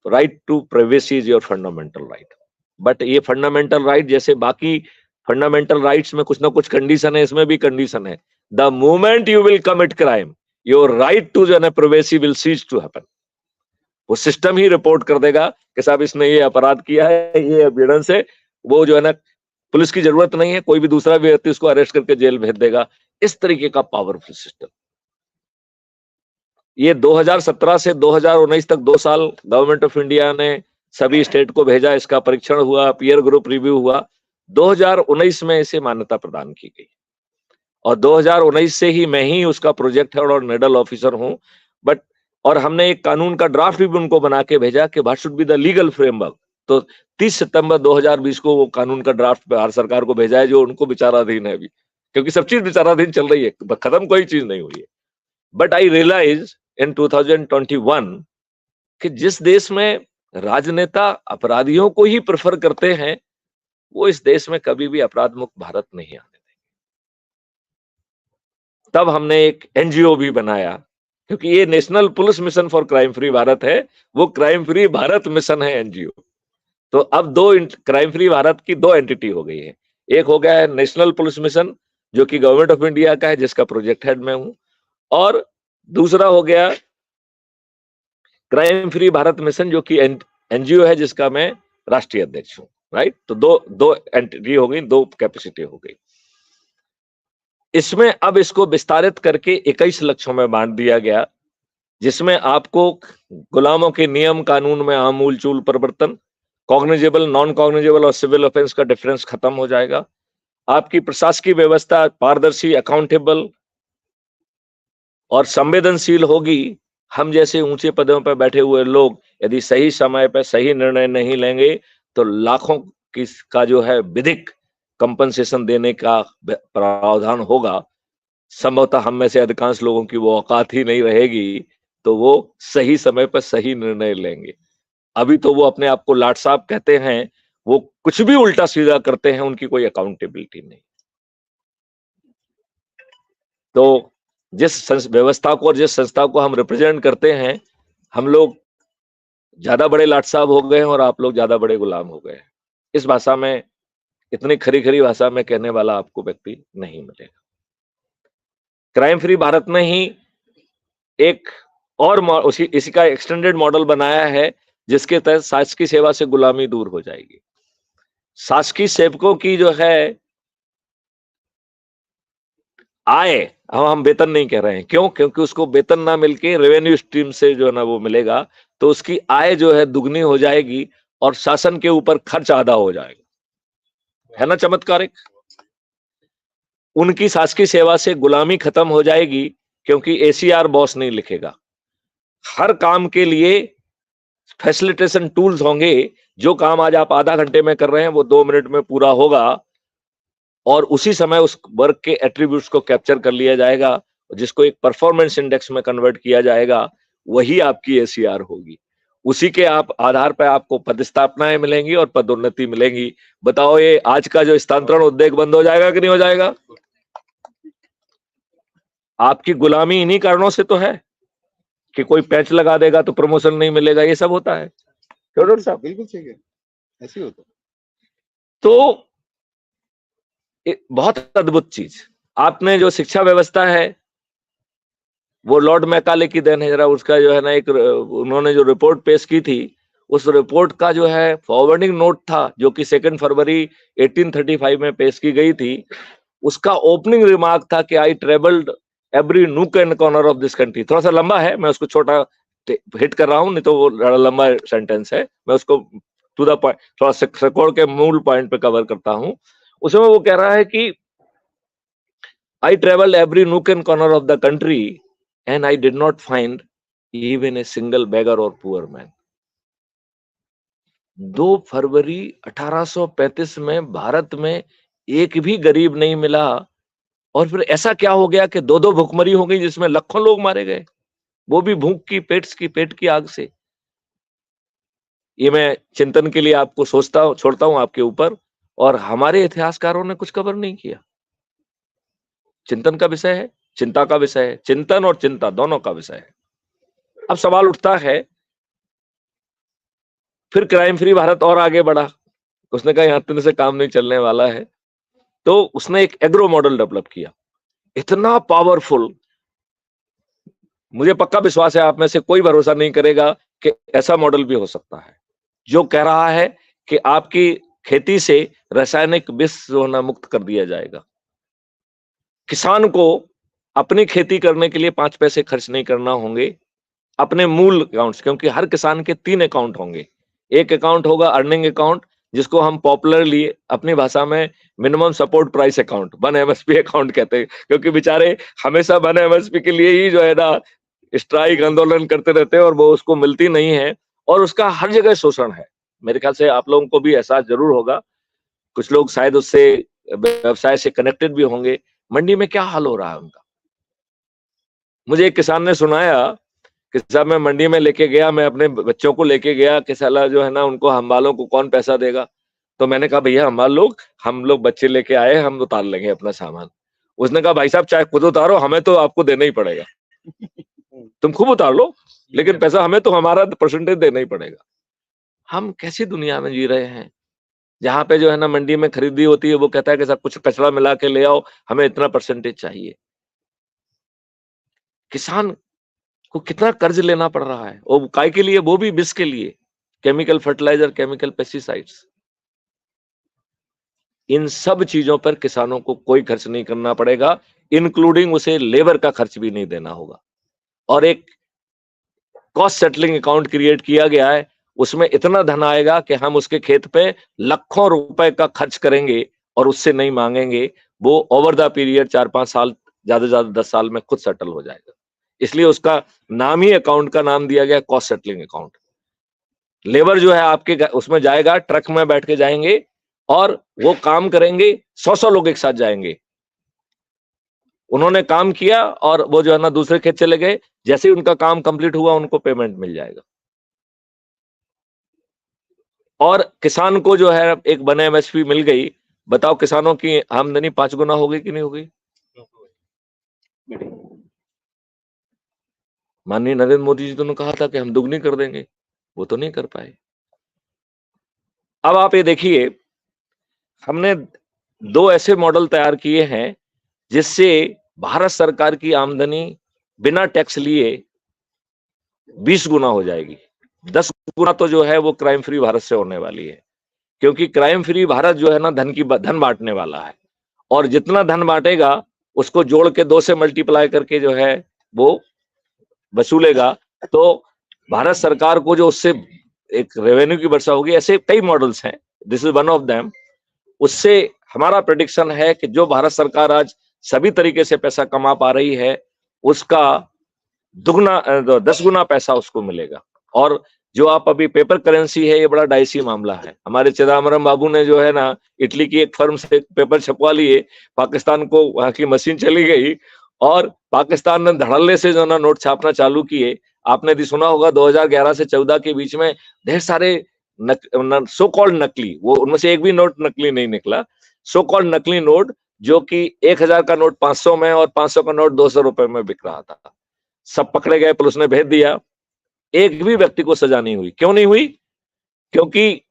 right to privacy is your fundamental right. But ये फंडामेंटल राइट जैसे बाकी फंडामेंटल राइट्स में कुछ ना कुछ कंडीशन है, इसमें भी कंडीशन है। The moment you will commit crime, your right to जो है privacy will cease to happen. वो सिस्टम ही रिपोर्ट कर देगा कि साहब इसने ये अपराध किया है, ये एविडेंस है। वो जो है ना पुलिस की जरूरत नहीं है, कोई भी दूसरा व्यक्ति उसको अरेस्ट करके जेल भेज देगा। इस तरीके का पावरफुल सिस्टम। ये 2017 से 2019 तक 2 साल गवर्नमेंट ऑफ इंडिया ने सभी स्टेट को भेजा, इसका परीक्षण हुआ, पीयर ग्रुप रिव्यू हुआ। 2019 में इसे मान्यता प्रदान की गई, और 2019 से ही मैं ही उसका प्रोजेक्ट हेड और नोडल ऑफिसर हूं। बट और हमने एक कानून का ड्राफ्ट भी उनको बना के भेजा कि what should be the legal framework. तो 30 सितंबर 2020 को वो कानून का ड्राफ्ट बिहार सरकार को भेजा है, जो उनको विचाराधीन है अभी, क्योंकि सब चीज विचाराधीन चल रही है, खत्म कोई चीज नहीं हुई है। बट आई रियलाइज इन 2021 कि जिस देश में राजनेता अपराधियों को ही प्रेफर करते हैं, वो इस देश में कभी भी अपराध मुक्त भारत नहीं आने देंगे। तब हमने एक एनजीओ भी बनाया, क्योंकि ये national police mission for crime free Bharat है, वो क्राइम फ्री भारत मिशन है एनजीओ। तो अब क्राइम फ्री भारत की 2 एंटिटी हो गई है। एक हो गया है नेशनल पुलिस मिशन, जो कि गवर्नमेंट ऑफ इंडिया का है, जिसका प्रोजेक्ट हेड मैं हूं, और दूसरा हो गया क्राइम फ्री भारत मिशन, जो कि एनजीओ है, जिसका मैं राष्ट्रीय अध्यक्ष हूं, राइट? तो दो एंटिटी हो गई, 2 कैपेसिटी हो गई। इसमें अब इसको विस्तारित करके 21 लक्ष्यों में बांट दिया गया, जिसमें आपको गुलामों के नियम कानून में आमूल चूल परिवर्तन, कॉग्निजेबल, नॉन कॉग्निजेबल और सिविल ऑफेंस का डिफरेंस खत्म हो जाएगा। आपकी प्रशासकीय व्यवस्था पारदर्शी, अकाउंटेबल और संवेदनशील होगी। हम जैसे ऊंचे पदों पर बैठे हुए लोग यदि सही समय पर सही निर्णय नहीं लेंगे तो लाखों का जो है विधिक कंपनसेशन देने का प्रावधान होगा। संभवतः हम में से अधिकांश लोगों की वो औकात ही नहीं रहेगी, तो वो सही समय पर सही निर्णय लेंगे। अभी तो वो अपने आप को लाट साहब कहते हैं, वो कुछ भी उल्टा सीधा करते हैं, उनकी कोई अकाउंटेबिलिटी नहीं। तो जिस व्यवस्था को और जिस संस्था को हम रिप्रेजेंट करते हैं, हम लोग ज्यादा बड़े लाट साहब हो गए हैं और आप लोग ज्यादा बड़े गुलाम हो गए हैं। इस भाषा में, इतनी खरी खरी भाषा में कहने वाला आपको व्यक्ति नहीं मिलेगा। क्राइम फ्री भारत ने ही एक और इसी का एक्सटेंडेड मॉडल बनाया है, जिसके तहत शासकीय सेवा से गुलामी दूर हो जाएगी। शासकीय सेवकों की जो है आय, हम वेतन नहीं कह रहे हैं, क्यों? क्योंकि उसको वेतन ना मिलके रेवेन्यू स्ट्रीम से जो है ना वो मिलेगा, तो उसकी आय जो है दुगनी हो जाएगी और शासन के ऊपर खर्च आधा हो जाएगा। है ना चमत्कारिक? उनकी शासकीय सेवा से गुलामी खत्म हो जाएगी, क्योंकि एसीआर बॉस नहीं लिखेगा। हर काम के लिए फैसिलिटेशन टूल्स होंगे। जो काम आज आप आधा घंटे में कर रहे हैं वो 2 मिनट में पूरा होगा, और उसी समय उस वर्क के एट्रीब्यूट्स को कैप्चर कर लिया जाएगा, जिसको एक परफॉर्मेंस इंडेक्स में कन्वर्ट किया जाएगा। वही आपकी एसीआर होगी। उसी के आधार पर आपको पदस्थापनाएं मिलेंगी और पदोन्नति मिलेंगी। बताओ, ये आज का जो स्थानांतरण उद्योग बंद हो जाएगा कि नहीं हो जाएगा? आपकी गुलामी इन्हीं कारणों से तो है कि कोई पैच लगा देगा तो प्रमोशन नहीं मिलेगा। ये सब होता है। क्यों साहब? बिल्कुल सही है, ऐसे ही होता है। तो बहुत अद्भुत चीज आपने जो शिक्षा व्यवस्था है, वो लॉर्ड मैकाले की देन है। जरा उसका जो है ना, एक उन्होंने जो रिपोर्ट पेश की थी, उस रिपोर्ट का जो है फॉरवर्डिंग नोट था, जो कि 2 फरवरी 1835 में पेश की गई थी। उसका ओपनिंग रिमार्क था कि I travelled every nook and corner of this country. थोड़ा सा लंबा है, मैं उसको छोटा हिट कर रहा हूं, नहीं तो वो बड़ा लंबा सेंटेंस है। मैं उसको टू द पॉइंट, थोड़ा सकोड़ के मूल पॉइंट पे कवर करता हूं। उसमें वो कह रहा है कि I traveled every nook and corner of the country and I did not find even a single beggar or poor man. 2 फरवरी 1835 में भारत में एक भी गरीब नहीं मिला। और फिर ऐसा क्या हो गया कि 2 भूखमरी हो गई, जिसमें लाखों लोग मारे गए, वो भी भूख की, पेट की आग से। ये मैं चिंतन के लिए आपको छोड़ता हूं आपके ऊपर, और हमारे इतिहासकारों ने कुछ कवर नहीं किया। चिंतन का विषय है, चिंता का विषय है, चिंतन और चिंता दोनों का विषय है। अब सवाल उठता है, फिर क्राइम फ्री भारत और आगे बढ़ा। उसने कहा यहां इतने से काम नहीं चलने वाला है, तो उसने एक एग्रो मॉडल डेवलप किया, इतना पावरफुल। मुझे पक्का विश्वास है आप में से कोई भरोसा नहीं करेगा कि ऐसा मॉडल भी हो सकता है, जो कह रहा है कि आपकी खेती से रासायनिक विष जो है मुक्त कर दिया जाएगा। किसान को अपनी खेती करने के लिए 5 पैसे खर्च नहीं करना होंगे अपने मूल अकाउंट्स, क्योंकि हर किसान के 3 अकाउंट होंगे। एक अकाउंट होगा अर्निंग अकाउंट, जिसको हम पॉपुलरली अपनी भाषा में minimum support price account, 1 MSP account कहते हैं, क्योंकि बेचारे हमेशा 1 MSP के लिए ही जो है ना स्ट्राइक आंदोलन करते रहते हैं और वो उसको मिलती नहीं है, और उसका हर जगह शोषण है। मेरे ख्याल से आप लोगों को भी एहसास जरूर होगा, कुछ लोग शायद उससे व्यवसाय से कनेक्टेड भी होंगे। मंडी में क्या हाल हो रहा है उनका। मुझे एक किसान ने सुनाया कि साहब मैं मंडी में लेके गया, मैं अपने बच्चों को लेके गया कि साला जो है ना उनको हम्बालों को कौन पैसा देगा। तो मैंने कहा भैया हम लोग बच्चे लेके आए, हम उतार लेंगे अपना सामान। उसने कहा भाई साहब चाहे खुद उतारो, हमें तो आपको देना ही पड़ेगा। तुम खूब उतार लो, लेकिन पैसा हमें तो हमारा परसेंटेज देना ही पड़ेगा। हम कैसी दुनिया में जी रहे हैं, जहां पे जो है ना मंडी में खरीदी होती है, वो कहता है कि साहब कुछ कचरा मिला के ले आओ, हमें इतना परसेंटेज चाहिए। किसान को कितना कर्ज लेना पड़ रहा है, और काय के लिए? वो भी विष के लिए, केमिकल फर्टिलाइजर, केमिकल पेस्टिसाइड्स। इन सब चीजों पर किसानों को कोई खर्च नहीं करना पड़ेगा, इंक्लूडिंग उसे लेबर का खर्च भी नहीं देना होगा। और एक कॉस्ट सेटलिंग अकाउंट क्रिएट किया गया है, उसमें इतना धन आएगा कि हम उसके खेत पे लाखों रुपए का खर्च करेंगे और उससे नहीं मांगेंगे। वो ओवर द पीरियड 4-5 साल, ज्यादा से ज्यादा 10 साल में खुद सेटल हो जाएगा। इसलिए उसका नाम ही अकाउंट का नाम दिया गया कॉस्ट सेटलिंग अकाउंट। लेबर जो है आपके उसमें जाएगा, ट्रक में बैठ के जाएंगे और वो काम करेंगे, 100 लोग एक साथ जाएंगे। उन्होंने काम किया और वो जो है ना दूसरे खेत चले गए, जैसे ही उनका काम कंप्लीट हुआ उनको पेमेंट मिल जाएगा। और किसान को जो है एक बने एमएसपी मिल गई, बताओ किसानों की आमदनी 5 गुना हो गई कि नहीं हो गई? माननीय नरेंद्र मोदी जी ने कहा था कि हम दुगनी कर देंगे, वो तो नहीं कर पाए। अब आप ये देखिए, हमने 2 ऐसे मॉडल तैयार किए हैं जिससे भारत सरकार की आमदनी बिना टैक्स लिए 20 गुना हो जाएगी। 10 गुना तो जो है वो क्राइम फ्री भारत से होने वाली है, क्योंकि क्राइम फ्री भारत जो है ना धन बांटने वाला है, और जितना धन बांटेगा उसको जोड़ के 2 से मल्टीप्लाई करके जो है वो वसूलेगा, तो भारत सरकार को जो उससे एक रेवेन्यू की वर्षा होगी। ऐसे कई मॉडल्स हैं, this is one of them. उससे हमारा प्रेडिक्शन है कि जो भारत सरकार आज सभी तरीके से पैसा कमा पा रही है, उसका दुगना 10 गुना पैसा उसको मिलेगा। और जो आप अभी पेपर करेंसी है, ये बड़ा डाइसी मामला है। हमारे चिदम्बरम बाबू ने जो है ना इटली की एक फर्म से पेपर छपवा लिए, पाकिस्तान को वहां की मशीन चली गई और पाकिस्तान ने धड़ल्ले से जो ना नोट छापना चालू किए। आपने भी सुना होगा 2011 से 14 के बीच में ढेर सारे सो कॉल्ड नकली, वो उनमें से एक भी नोट नकली नहीं निकला, सो कॉल्ड नकली नोट, जो कि 1000 का नोट 500 में और 500 का नोट 200 रुपए में बिक रहा था। सब पकड़े गए, पुलिस ने भेज दिया, एक भी व्यक्ति को सजा नहीं हुई। क्यों नहीं हुई? क्योंकि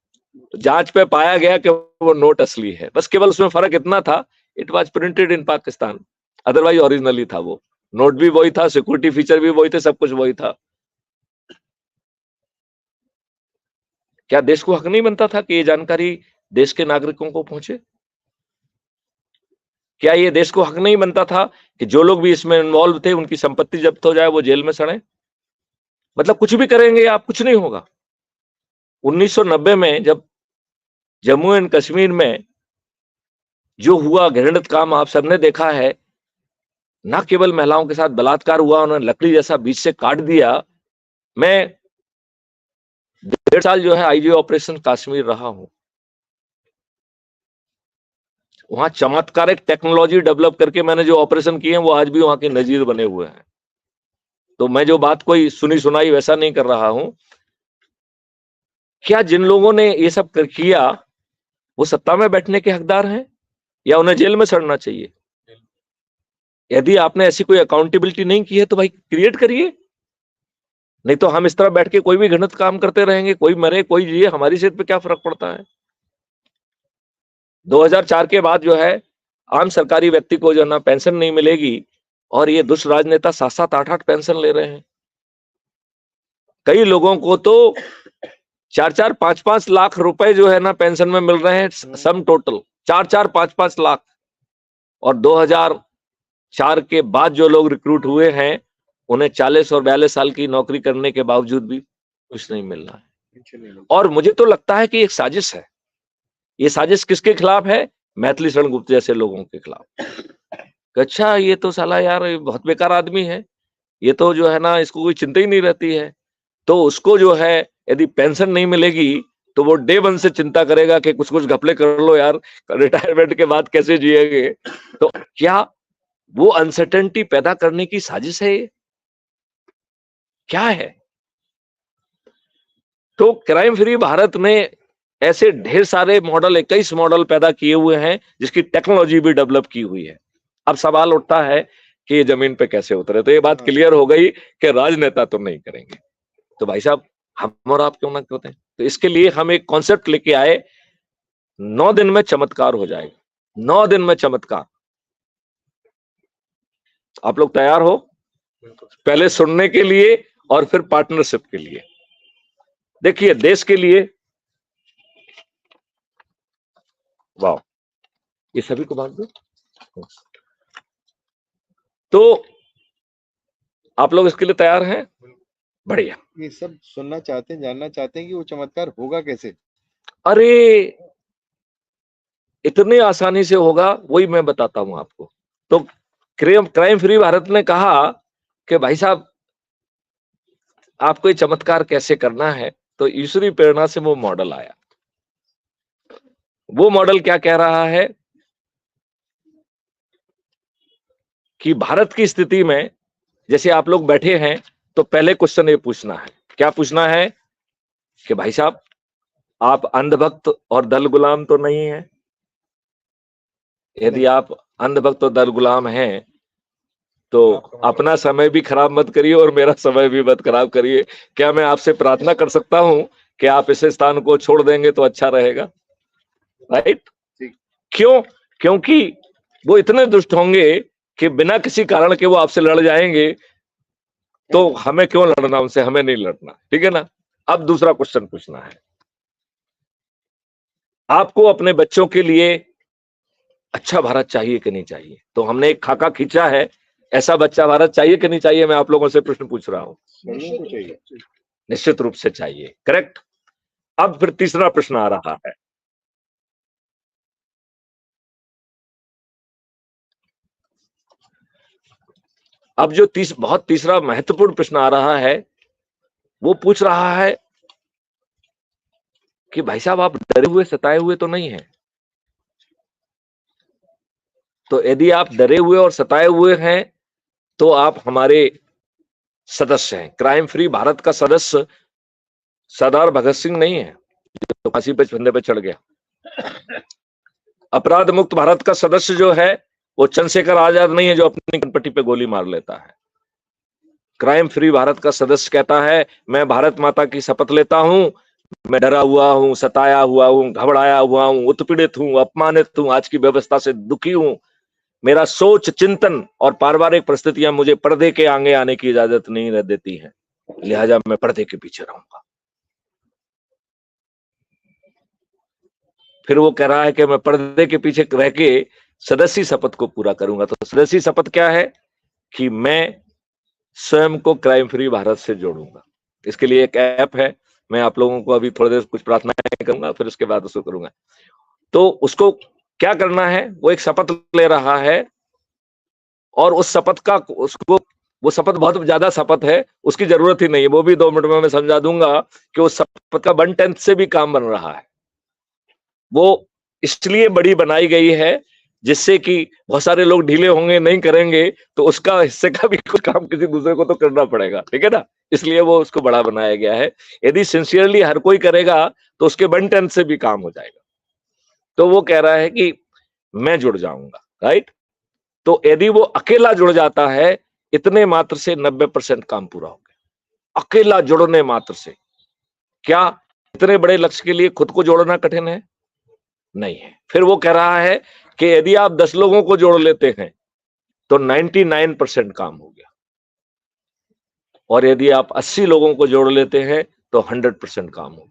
जांच पे पाया गया कि वो नोट असली है। बस केवल उसमें फर्क इतना था, it was printed in Pakistan, otherwise originally था। वो नोट भी वही था, सिक्योरिटी फीचर भी वही थे, सब कुछ वही था। क्या देश को हक नहीं बनता था कि ये जानकारी देश के नागरिकों को पहुंचे? क्या ये देश को हक नहीं बनता था कि जो लोग भी इसमें इन्वॉल्व थे उनकी संपत्ति जब्त हो जाए, वो जेल में सड़े? मतलब कुछ भी करेंगे आप, कुछ नहीं होगा। 1990 में जब जम्मू एंड कश्मीर में जो हुआ घृणित काम आप सबने देखा है, ना केवल महिलाओं के साथ बलात्कार हुआ, उन्होंने लकड़ी जैसा बीच से काट दिया। मैं 1.5 साल जो है आईजी ऑपरेशन कश्मीर रहा हूं। वहां चमत्कारिक टेक्नोलॉजी डेवलप करके मैंने जो ऑपरेशन किए हैं वो आज भी वहां के नजीर बने हुए हैं। तो मैं जो बात कोई सुनी सुनाई वैसा नहीं कर रहा हूं। क्या जिन लोगों ने ये सब किया वो सत्ता में बैठने के हकदार हैं या उन्हें जेल में सड़ना चाहिए? यदि आपने ऐसी कोई अकाउंटेबिलिटी नहीं की है तो भाई क्रिएट करिए, नहीं तो हम इस तरह बैठ के कोई भी घृणित काम करते रहेंगे, कोई मरे कोई जिए, हमारी सेहत पे क्या फर्क पड़ता है? 2004 के बाद जो है आम सरकारी व्यक्ति को जो है ना पेंशन नहीं मिलेगी, और ये दुष्ट राजनेता 7-7, 8-8 पेंशन ले रहे हैं। कई लोगों को तो 4-4, 5-5 लाख रुपए जो है ना पेंशन में मिल रहे हैं, सम टोटल 4-4, 5-5 लाख। और 2004 के बाद जो लोग रिक्रूट हुए हैं उन्हें 40 और 42 साल की नौकरी करने के बावजूद भी कुछ नहीं मिल रहा है। और मुझे तो लगता है कि एक साजिश है। ये साजिश किसके खिलाफ है? मैथिली शरण गुप्त जैसे लोगों के खिलाफ। अच्छा, ये तो साला यार बहुत बेकार आदमी है, ये तो जो है ना इसको कोई चिंता ही नहीं रहती है, तो उसको जो है यदि पेंशन नहीं मिलेगी तो वो डे 1 से चिंता करेगा कि कुछ कुछ घपले कर लो यार, रिटायरमेंट के बाद कैसे जिएंगे। तो क्या वो अनसर्टेनिटी पैदा करने की साजिश है? ये क्या है? तो क्राइम फ्री भारत ने ऐसे ढेर सारे मॉडल, 21 मॉडल पैदा किए हुए हैं जिसकी टेक्नोलॉजी भी डेवलप की हुई है। अब सवाल उठता है कि ये जमीन पे कैसे उतरे। तो ये बात क्लियर हो गई कि राजनेता तो नहीं करेंगे, तो भाई साहब हम और आप क्यों ना करते हैं? तो इसके लिए हम एक कॉन्सेप्ट लेके आए, 9 दिन में चमत्कार हो जाएगा। 9 दिन में चमत्कार। आप लोग तैयार हो? पहले सुनने के लिए और फिर पार्टनरशिप के लिए। देखिए, देश के लिए, वाह, ये सभी को बांट दो। तो आप लोग इसके लिए तैयार हैं? बढ़िया। ये सब सुनना चाहते हैं, जानना चाहते हैं कि वो चमत्कार होगा कैसे? अरे इतनी आसानी से होगा, वही मैं बताता हूं आपको। तो क्राइम फ्री भारत ने कहा कि भाई साहब आपको ये चमत्कार कैसे करना है, तो ईश्वरी प्रेरणा से वो मॉडल आया। वो मॉडल क्या कह रहा है कि भारत की स्थिति में जैसे आप लोग बैठे हैं तो पहले क्वेश्चन ये पूछना है, क्या पूछना है कि भाई साहब आप अंधभक्त और दल गुलाम तो नहीं है? यदि आप अंधभक्त और दल गुलाम हैं तो अपना समय भी खराब मत करिए और मेरा समय भी मत खराब करिए। क्या मैं आपसे प्रार्थना कर सकता हूं कि आप इस स्थान को छोड़ देंगे तो अच्छा रहेगा? राइट? क्यों? क्योंकि वो इतने दुष्ट होंगे कि बिना किसी कारण के वो आपसे लड़ जाएंगे, तो हमें क्यों लड़ना उनसे? हमें नहीं लड़ना, ठीक है ना? अब दूसरा क्वेश्चन पूछना है, आपको अपने बच्चों के लिए अच्छा भारत चाहिए कि नहीं चाहिए? तो हमने एक खाका खींचा है, ऐसा बच्चा भारत चाहिए कि नहीं चाहिए? मैं आप लोगों से प्रश्न पूछ रहा हूं। निश्चित रूप से चाहिए, करेक्ट। अब फिर तीसरा प्रश्न आ रहा है, अब जो बहुत तीसरा महत्वपूर्ण प्रश्न आ रहा है, वो पूछ रहा है कि भाई साहब आप डरे हुए सताए हुए तो नहीं हैं? तो यदि आप डरे हुए और सताए हुए हैं तो आप हमारे सदस्य हैं। क्राइम फ्री भारत का सदस्य सरदार भगत सिंह नहीं है जो फांसी पे फंदे पे चढ़ गया। अपराध मुक्त भारत का सदस्य जो है वो चंद्रशेखर आजाद नहीं है जो अपनी कनपट्टी पे गोली मार लेता है। क्राइम फ्री भारत का सदस्य कहता है मैं भारत माता की शपथ लेता हूं, मैं डरा हुआ हूं, सताया हुआ हूं, घबराया हुआ हूं, उत्पीड़ित हूं, अपमानित हूं, आज की व्यवस्था से दुखी हूं, मेरा सोच चिंतन और पारिवारिक परिस्थितियां मुझे पर्दे के आगे आने की इजाजत नहीं देती हैं, लिहाजा मैं पर्दे के पीछे रहूंगा। फिर वो कह रहा है कि मैं पर्दे के पीछे रह के सदस्य शपथ को पूरा करूंगा। तो सदस्य शपथ क्या है कि मैं स्वयं को क्राइम फ्री भारत से जोड़ूंगा। इसके लिए एक ऐप है, मैं आप लोगों को अभी थोड़ी देर कुछ प्रार्थनाएं करूंगा, फिर उसके बाद उसको करूंगा। तो उसको क्या करना है, वो एक शपथ ले रहा है और उस शपथ का उसको, वो शपथ बहुत ज्यादा शपथ है, उसकी जरूरत ही नहीं है, वो भी 2 मिनट में मैं समझा दूंगा कि उस शपथ का 1/10 से भी काम बन रहा है। वो इसलिए बड़ी बनाई गई है जिससे कि बहुत सारे लोग ढीले होंगे, नहीं करेंगे, तो उसका हिस्से का भी कुछ काम किसी दूसरे को तो करना पड़ेगा, ठीक है ना? इसलिए वो उसको बड़ा बनाया गया है। यदि सिंसियरली हर कोई करेगा तो उसके 1/10 से भी काम हो जाएगा। तो वो कह रहा है कि मैं जुड़ जाऊंगा, राइट? तो यदि वो अकेला जुड़ जाता है, इतने मात्र से 90% काम पूरा हो गया। अकेला जुड़ने मात्र से। क्या इतने बड़े लक्ष्य के लिए खुद को जोड़ना कठिन है? नहीं है। फिर वो कह रहा है कि यदि आप 10 लोगों को जोड़ लेते हैं तो 99% काम हो गया, और यदि आप 80 लोगों को जोड़ लेते हैं तो 100% काम हो गया।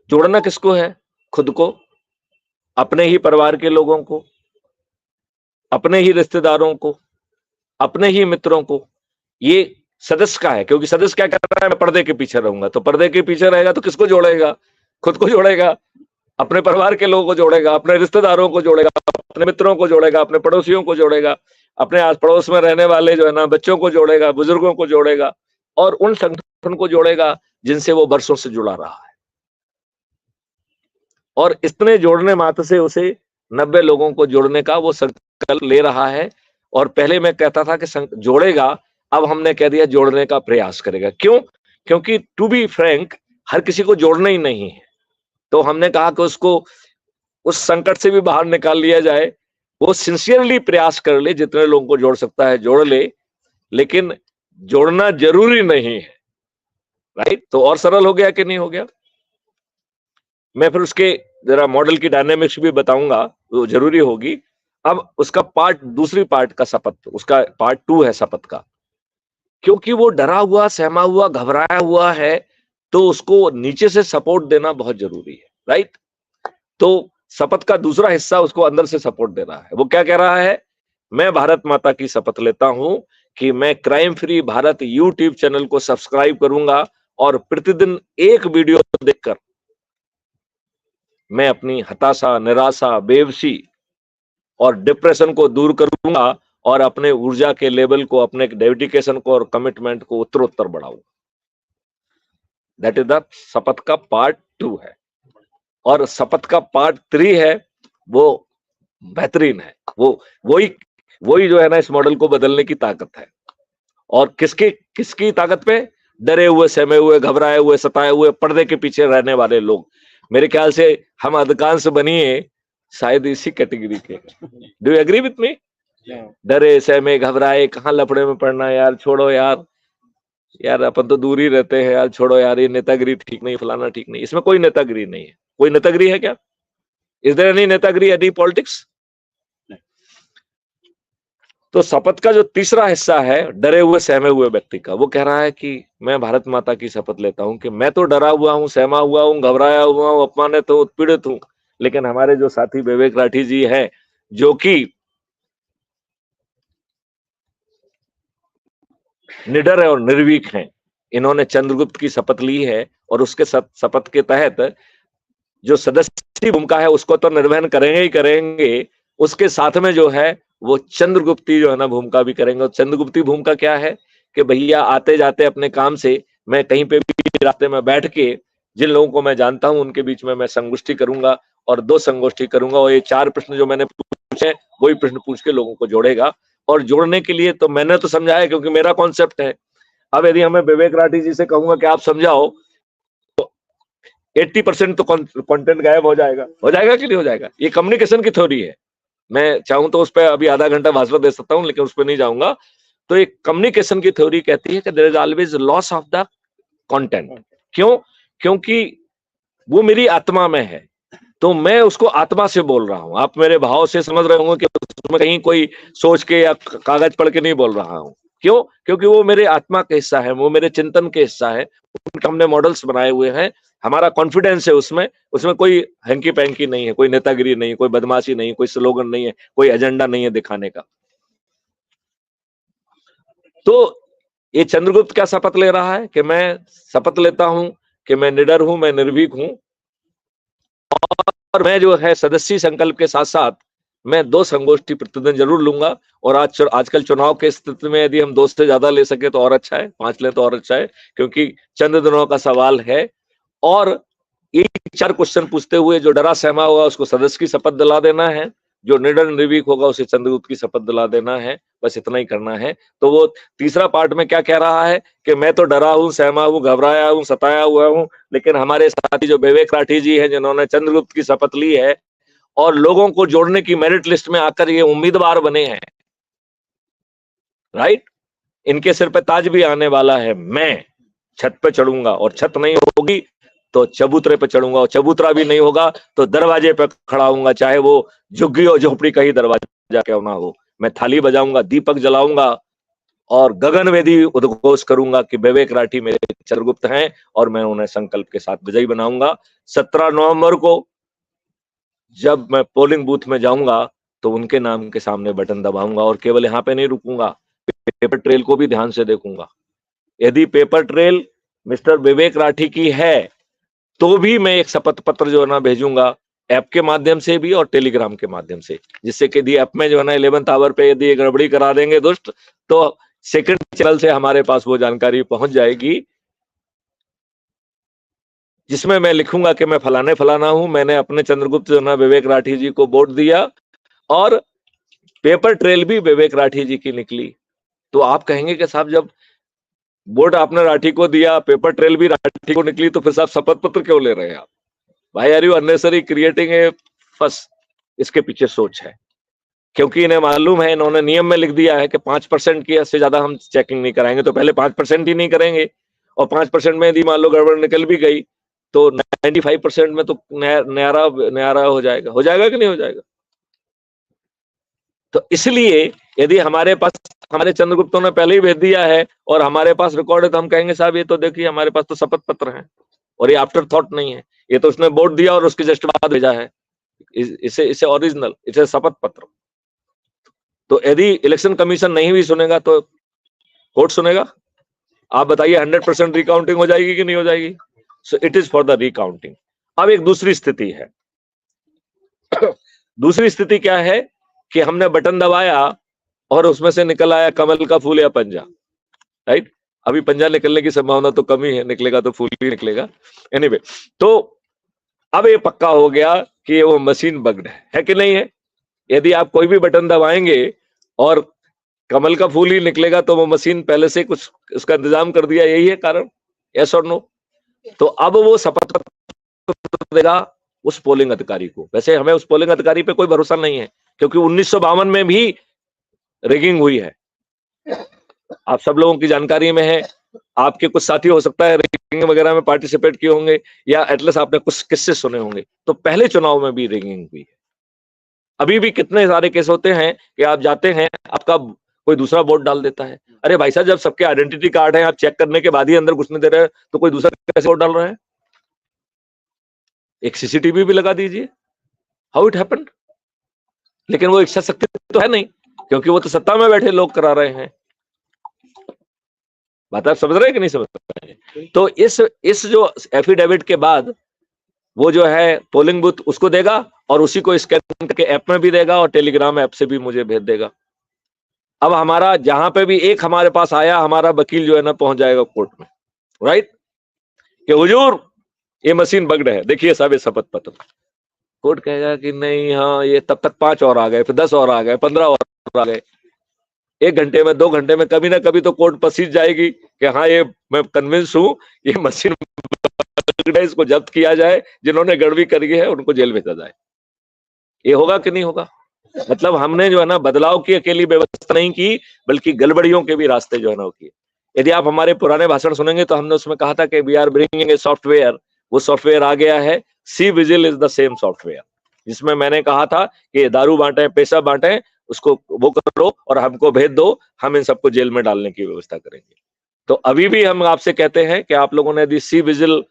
जोड़ना किसको है? खुद को, अपने ही परिवार के लोगों को, अपने ही रिश्तेदारों को, अपने ही मित्रों को। ये सदस्य का है, क्योंकि सदस्य क्या कहता है, मैं पर्दे के पीछे रहूंगा। तो पर्दे के पीछे रहेगा तो किसको जोड़ेगा? खुद को जोड़ेगा, अपने परिवार के लोगों को जोड़ेगा, अपने रिश्तेदारों को जोड़ेगा, अपने मित्रों को जोड़ेगा, अपने पड़ोसियों को जोड़ेगा, अपने आस पड़ोस में रहने वाले जो है ना बच्चों को जोड़ेगा, बुजुर्गों को जोड़ेगा, और उन संगठन को जोड़ेगा जिनसे वो बरसों से जुड़ा रहा है। और इतने जोड़ने मात्र से उसे 90 लोगों को जोड़ने का वो संकल्प ले रहा है। और पहले मैं कहता था कि जोड़ेगा, अब हमने कह दिया जोड़ने का प्रयास करेगा। क्यों? क्योंकि टू बी फ्रैंक हर किसी को जोड़ना ही नहीं है। तो हमने कहा कि उसको उस संकट से भी बाहर निकाल लिया जाए, वो सिंसियरली प्रयास कर ले, जितने लोगों को जोड़ सकता है जोड़ ले, लेकिन जोड़ना जरूरी नहीं है, राइट? तो और सरल हो गया कि नहीं हो गया? मैं फिर उसके जरा मॉडल की डायनेमिक्स भी बताऊंगा, वो जरूरी होगी। अब उसका दूसरी पार्ट का शपथ, उसका पार्ट 2 है शपथ का। क्योंकि वो डरा हुआ, सहमा हुआ, घबराया हुआ है, तो उसको नीचे से सपोर्ट देना बहुत जरूरी है, राइट? तो शपथ का दूसरा हिस्सा उसको अंदर से सपोर्ट दे रहा है। वो क्या कह रहा है? मैं भारत माता की शपथ लेता हूं कि मैं crime free Bharat YouTube channel को सब्सक्राइब करूंगा और प्रतिदिन एक वीडियो देखकर मैं अपनी हताशा, निराशा, बेबसी और डिप्रेशन को दूर करूंगा और अपने ऊर्जा के लेवल को, अपने डेडिकेशन को और कमिटमेंट को उत्तरोत्तर बढ़ाऊंगा। दैट इज द शपथ का पार्ट 2 है। और शपथ का पार्ट 3 है, वो बेहतरीन है। वही जो है ना, इस मॉडल को बदलने की ताकत है। और किसकी ताकत पे? डरे हुए, सहमे हुए, घबराए हुए, सताए हुए, पर्दे के पीछे रहने वाले लोग। मेरे ख्याल से हम अधिकांश बनिए शायद इसी कैटेगरी के। Do you agree with me? डरे, सहमे, घबराए, कहाँ लफड़े में पड़ना यार, छोड़ो यार अपन तो दूर ही रहते हैं यार, छोड़ो यार, ये नेतागिरी ठीक नहीं, फलाना ठीक नहीं। इसमें कोई नेतागिरी नहीं है। कोई नेतागिरी है क्या? इज देयर एनी नेतागिरी, एनी पॉलिटिक्स? तो शपथ का जो तीसरा हिस्सा है, डरे हुए, सहमे हुए व्यक्ति का, वो कह रहा है कि मैं भारत माता की शपथ लेता हूं कि मैं तो डरा हुआ हूं, सहमा हुआ हूं, घबराया हुआ हूं, अपमानित हूं, उत्पीड़ित हूं, लेकिन हमारे जो साथी विवेक राठी जी हैं, जो कि निडर है और निर्भीक हैं, इन्होंने चंद्रगुप्त की शपथ ली है और उसके शपथ के तहत जो सदस्य भूमिका है उसको तो निर्वहन करेंगे ही करेंगे, उसके साथ में जो है वो चंद्रगुप्ती जो है ना भूमिका भी करेंगे। और चंद्रगुप्ती भूमिका क्या है कि भैया आते जाते अपने काम से मैं कहीं पे भी रास्ते में बैठ के जिन लोगों को मैं जानता हूं उनके बीच में मैं संगोष्ठी करूंगा और 2 संगोष्ठी करूंगा, और ये 4 प्रश्न जो मैंने पूछे वही प्रश्न पूछ के लोगों को जोड़ेगा। और जोड़ने के लिए तो मैंने तो समझाया क्योंकि मेरा कॉन्सेप्ट है। अब यदि हमें विवेक राठी जी से कहूंगा कि आप समझाओ, 80% तो कंटेंट गायब हो जाएगा कि नहीं हो जाएगा? ये कम्युनिकेशन की थ्योरी है। मैं चाहूं तो उस पर अभी आधा घंटा भाषण दे सकता हूं, लेकिन उस पर नहीं जाऊंगा। तो एक कम्युनिकेशन की थ्योरी कहती है कि there is always loss of the content. क्यों? क्योंकि वो मेरी आत्मा में है, तो मैं उसको आत्मा से बोल रहा हूं। आप मेरे भाव से समझ रहे होंगे कि उसमें कहीं कोई सोच के या कागज पढ़ के नहीं बोल रहा हूं। क्यों? क्योंकि वो मेरे आत्मा का हिस्सा है, वो मेरे चिंतन के हिस्सा है। उनके हमने मॉडल्स बनाए हुए हैं, हमारा कॉन्फिडेंस है उसमें कोई हैंकी पैंकी नहीं है, कोई नेतागिरी नहीं है, कोई बदमाशी नहीं है, कोई स्लोगन नहीं है, कोई एजेंडा नहीं है दिखाने का। तो ये चंद्रगुप्त क्या शपथ ले रहा है कि मैं शपथ लेता हूं कि मैं निडर हूं, मैं निर्भीक हूं, और मैं जो है सदस्य संकल्प के साथ साथ मैं 2 संगोष्ठी प्रतिदिन जरूर लूंगा। और आजकल चुनाव के स्थिति में यदि हम 2 से ज्यादा ले सके तो और अच्छा है, 5 ले तो और अच्छा है, क्योंकि चंद दिनों का सवाल है। और एक 4 क्वेश्चन पूछते हुए जो डरा सहमा होगा उसको सदस्य की शपथ दिला देना है, जो निडर निर्भीक होगा उसे चंद्रगुप्त की शपथ दिला देना है। बस इतना ही करना है। तो वो तीसरा पार्ट में क्या कह रहा है कि मैं तो डरा हूं, सहमा हूं, घबराया हूं, सताया हुआ हूं, लेकिन हमारे साथी जो विवेक राठी जी हैं जिन्होंने चंद्रगुप्त की शपथ ली है और लोगों को जोड़ने की मेरिट लिस्ट में आकर ये उम्मीदवार बने हैं, राइट, इनके सिर पे ताज भी आने वाला है। मैं छत पे चढ़ूंगा और छत नहीं होगी तो चबूतरे पे चढ़ूंगा, और चबूतरा भी नहीं होगा तो दरवाजे पे खड़ा होऊंगा, चाहे वो झुग्गी और झोपड़ी का ही दरवाजा क्यों ना हो। मैं थाली बजाऊंगा, दीपक जलाऊंगा और गगनवेदी उद्घोष करूंगा कि विवेक राठी मेरे चंद्रगुप्त हैं और मैं उन्हें संकल्प के साथ विजयी बनाऊंगा। 17 नवंबर को जब मैं पोलिंग बूथ में जाऊंगा तो उनके नाम के सामने बटन दबाऊंगा, और केवल यहां पे नहीं रुकूंगा, पेपर ट्रेल को भी ध्यान से देखूंगा। यदि पेपर ट्रेल मिस्टर विवेक राठी की है तो भी मैं एक शपथ पत्र जो है ना भेजूंगा, ऐप के माध्यम से भी और टेलीग्राम के माध्यम से, जिससे कि यदि ऐप में जो है ना 11th आवर पे यदि ये गड़बड़ी करा देंगे दुष्ट, तो सेकंड चैनल से हमारे पास वो जानकारी पहुंच जाएगी, जिसमें मैं लिखूंगा कि मैं फलाने फलाना हूं, मैंने अपने चंद्रगुप्त जो ना विवेक राठी जी को वोट दिया, और पेपर ट्रेल भी विवेक राठी जी की निकली। तो आप कहेंगे कि साहब जब वोट आपने राठी को दिया, पेपर ट्रेल भी राठी को निकली, तो फिर साहब शपथ पत्र क्यों ले रहे हैं आप? भाई are you unnecessary creating a fuss? इसके पीछे सोच है, क्योंकि इन्हें मालूम है, इन्होंने नियम में लिख दिया है कि 5% की से ज्यादा हम चेकिंग नहीं कराएंगे। तो पहले 5% ही नहीं करेंगे, और 5% में यदि मान लो गड़बड़ निकल भी गई तो 95% में तो न्यारा हो जाएगा कि नहीं हो जाएगा? तो इसलिए यदि हमारे पास, हमारे चंद्रगुप्तों ने पहले ही भेज दिया है और हमारे पास रिकॉर्ड है, तो हम कहेंगे साहब ये तो देखिए हमारे पास तो शपथ पत्र है, और ये आफ्टर थॉट नहीं है, ये तो उसने वोट दिया और उसके जस्ट बाद भेजा है। इसे ओरिजिनल, इसे शपथ पत्र। तो यदि इलेक्शन कमीशन नहीं भी सुनेगा तो कोर्ट सुनेगा। आप बताइए 100% रिकाउंटिंग हो जाएगी कि नहीं हो जाएगी? So it is for the recounting. अब एक दूसरी स्थिति है, दूसरी स्थिति क्या है कि हमने बटन दबाया और उसमें से निकल आया कमल का फूल या पंजा, राइट। अभी पंजा निकलने की संभावना तो कम ही है, निकलेगा तो फूल भी निकलेगा। एनीवे, तो अब ये पक्का हो गया कि वो मशीन बग्ड है कि नहीं है। यदि आप कोई भी बटन दबाएंगे और कमल का फूल ही निकलेगा तो वो मशीन पहले से कुछ उसका इंतजाम कर दिया, यही है कारण, यस और नो। तो अब वो शपथ देगा उस पोलिंग अधिकारी को। वैसे हमें उस पोलिंग अधिकारी पे कोई भरोसा नहीं है, क्योंकि 1952 में भी रिगिंग हुई है, आप सब लोगों की जानकारी में है। आपके कुछ साथी हो सकता है रिगिंग वगैरह में पार्टिसिपेट किए होंगे, या एटलीस्ट आपने कुछ किस्से सुने होंगे। तो पहले चुनाव में भी रिगिंग हुई है। अभी भी कितने सारे केस होते हैं कि आप जाते हैं, आपका कोई दूसरा वोट डाल देता है। अरे भाई साहब, जब सबके आइडेंटिटी कार्ड है, आप चेक करने के बाद ही अंदर घुसने दे रहे हैं, तो कोई दूसरा कैसे वोट डाल रहा है? एक सीसीटीवी भी लगा दीजिए, हाउ इट हैपेंड। लेकिन वो इच्छा शक्ति तो है नहीं, क्योंकि वो तो सत्ता में बैठे लोग करा रहे हैं। बात आप समझ रहे हैं कि नहीं समझ रहे हैं? तो इस जो एफिडेविट के बाद वो जो है पोलिंग बूथ उसको देगा, और उसी को स्कैन करके ऐप में भी देगा और टेलीग्राम ऐप से भी मुझे भेज देगा। अब हमारा जहां पे भी एक हमारे पास आया, हमारा वकील जो है ना पहुंच जाएगा कोर्ट में, राइट, कि हुजूर ये मशीन बग्ड है, देखिए साहब ये शपथ पत्र। कोर्ट कहेगा कि नहीं, हाँ ये तब तक 5 और आ गए, फिर 10 और आ गए, 15 और आ गए। 1 घंटे में 2 घंटे में कभी ना कभी तो कोर्ट पसीज जाएगी कि हाँ ये मैं कन्विंस हूं ये मशीन इसको जब्त किया जाए, जिन्होंने गड़बड़ी करी है उनको जेल भेजा जाए। ये होगा कि नहीं होगा? मतलब हमने जो है ना बदलाव की अकेली व्यवस्था नहीं की, बल्कि गड़बड़ियों के भी रास्ते जो है ना किए। यदि आप हमारे पुराने भाषण सुनेंगे तो हमने उसमें कहा था कि we are bringing a software. वो सॉफ्टवेयर आ गया है, C vigil is the same software, जिसमें मैंने कहा था कि दारू बांटे, पैसा बांटे, उसको वो करो और हमको भेज दो, हम इन सबको जेल में डालने की व्यवस्था करेंगे। तो अभी भी हम आपसे कहते हैं कि आप लोगों ने यदि सी विजिल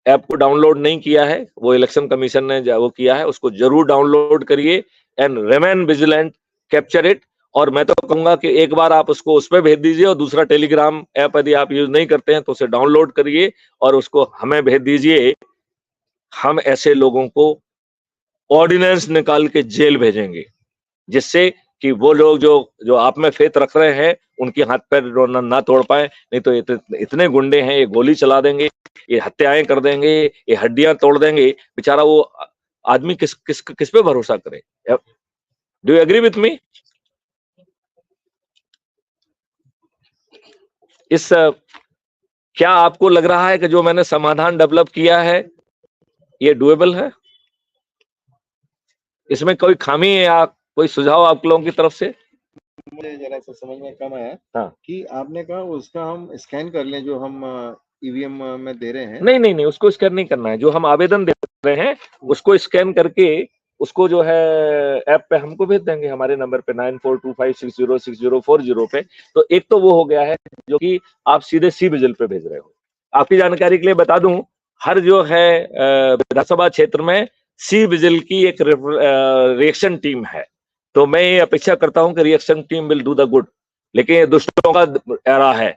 ऐप को डाउनलोड नहीं किया है, वो इलेक्शन कमीशन ने वो किया है, उसको जरूर डाउनलोड करिए and remain vigilant, capture it. और मैं तो कहूंगा कि एक बार आप उसको उस पर भेज दीजिए, और दूसरा टेलीग्राम ऐप यदि आप यूज नहीं करते हैं तो उसे डाउनलोड करिए और उसको हमें भेज दीजिए। हम ऐसे लोगों को ऑर्डिनेंस निकाल के जेल भेजेंगे, जिससे कि वो लोग जो आप में फेथ रख रहे हैं उनके हाथ पैर ना तोड़ पाए। नहीं तो इतने गुंडे हैं, ये गोली चला देंगे, ये हत्याएं कर देंगे, ये हड्डियां तोड़ देंगे। बेचारा वो आदमी किस पे भरोसा करे? Do you agree with me? क्या आपको लग रहा है कि जो मैंने समाधान डेवलप किया है ये डुएबल है? इसमें कोई खामी है या कोई सुझाव आप लोगों की तरफ से? मुझे जरा सा समझ में कम आया। हाँ। कि आपने कहा उसका हम स्कैन कर लें जो हम ईवीएम में दे रहे हैं। नहीं, उसको स्कैन नहीं करना है। जो हम आवेदन दे रहे हैं उसको स्कैन करके उसको जो है ऐप पे हमको भेज देंगे, हमारे नंबर पे 9425606040 पे। तो एक तो वो हो गया है जो कि आप सीधे सी विजिल पे भेज रहे हो। आपकी जानकारी के लिए बता दूं, हर जो है विधानसभा क्षेत्र में सी विजिल की एक रिएक्शन टीम है। तो मैं ये अपेक्षा करता हूं कि reaction team will do the good. लेकिन ये दुष्टों का एरा है,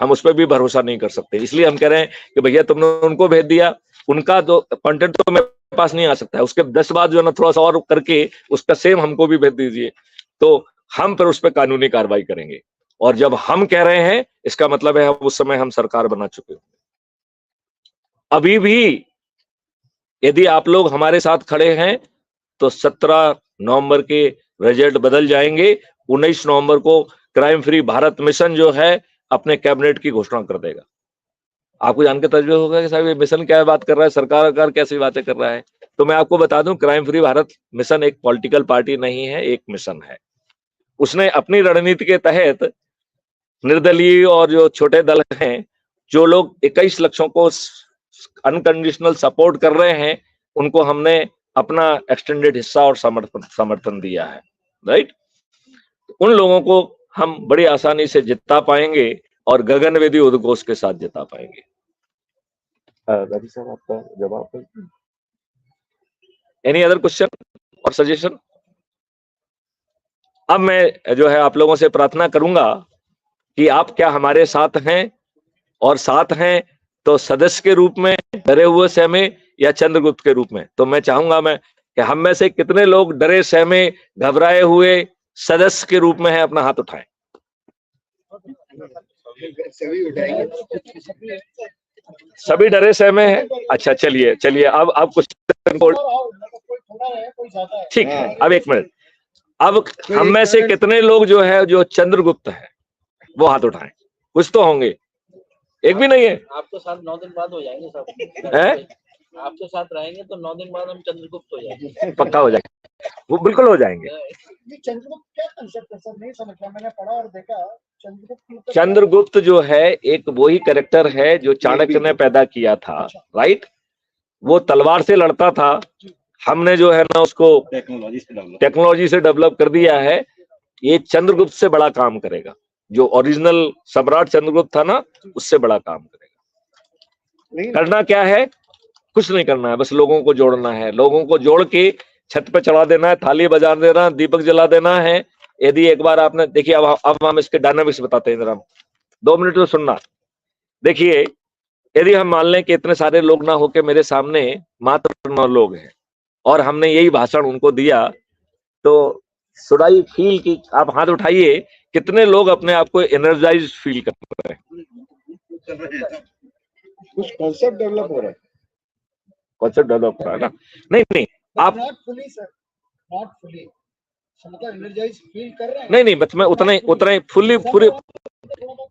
हम उस पर भी भरोसा नहीं कर सकते। इसलिए हम कह रहे हैं कि भैया तुमने उनको भेज दिया, उनका तो कंटेंट तो मेरे पास नहीं आ सकता है, उसके 10 बाद जो है ना थोड़ा सा और करके उसका सेम हमको भी भेज दीजिए, तो हम फिर उस पर कानूनी कार्रवाई करेंगे। और जब हम कह रहे हैं इसका मतलब है उस समय हम सरकार बना चुके होंगे। अभी भी यदि आप लोग हमारे साथ खड़े हैं तो 17 नवंबर के रिजल्ट बदल जाएंगे। 19 नवंबर को क्राइम फ्री भारत मिशन जो है अपने कैबिनेट की घोषणा कर देगा। आपको जानकर तजुर्बा होगा कि साहब ये मिशन क्या बात कर रहा है, सरकार कैसी बातें कर रहा है। तो मैं आपको बता दूं, क्राइम फ्री भारत मिशन एक पॉलिटिकल पार्टी नहीं है, एक मिशन है। उसने अपनी रणनीति के तहत निर्दलीय और जो छोटे दल हैं, जो लोग 21 लक्षों को अनकंडीशनल सपोर्ट कर रहे हैं, उनको हमने अपना एक्सटेंडेड हिस्सा और समर्थन दिया है, राइट। उन लोगों को हम बड़ी आसानी से जिता पाएंगे और गगनवेदी उद्घोष के साथ जिता पाएंगे। रवि साहब आपका जवाब? एनी अदर क्वेश्चन और सजेशन? अब मैं जो है आप लोगों से प्रार्थना करूंगा कि आप क्या हमारे साथ हैं, और साथ हैं तो सदस्य के रूप में, डरे हुए सहमे, या चंद्रगुप्त के रूप में। तो मैं चाहूंगा मैं कि हम में से कितने लोग डरे सहमे घबराए हुए सदस्य के रूप में है, अपना हाथ उठाएं। सभी उठाएंगे। सभी डरे सहमे हैं। अच्छा चलिए चलिए, अब कुछ ठीक है। अब एक मिनट, अब हम में से कितने लोग जो है जो चंद्रगुप्त है वो हाथ उठाएं। कुछ तो होंगे, एक भी नहीं है। आपके साथ 9 दिन बाद हो जाएंगे सब है? आपके साथ रहेंगे तो 9 दिन बाद हम चंद्रगुप्त हो जाएंगे। पक्का हो जाएगा, वो बिल्कुल हो जाएंगे। चंद्रगुप्त क्या कंसेप्ट है सर? नहीं समझ पाया, मैंने पढ़ा और देखा। चंद्रगुप्त जो है एक वही कैरेक्टर है जो चाणक्य ने पैदा किया था, राइट। वो तलवार से लड़ता था, हमने जो है ना उसको टेक्नोलॉजी से डेवलप कर दिया है। ये चंद्रगुप्त से बड़ा काम करेगा, जो ओरिजिनल सम्राट चंद्रगुप्त था ना उससे बड़ा काम करेगा। करना क्या है? कुछ नहीं करना है, बस लोगों को जोड़ना है। लोगों को जोड़ के छत पे चढ़ा देना है, थाली बजा देना, दीपक जला देना है। यदि एक बार आपने देखिए, अब हम इसके डायनामिक्स बताते हैं जरा, 2 मिनट तो सुनना। देखिए, यदि हम मान लें कि इतने सारे लोग ना होके मेरे सामने मात्र 9 लोग हैं और हमने यही भाषण उनको दिया, तो शुड आई फील कि आप हाथ उठाइए, कितने लोग अपने आप को एनर्जाइज फील कर रहे हैं? कुछ कॉन्सेप्ट डेवलप हो रहा है। कॉन्सेप्ट डेवलप हो रहा है ना? नहीं आप not fully sir, not fully, मतलब एनर्जाइज फील कर रहे हैं। नहीं बस मैं उतना ही फुल्ली पूरे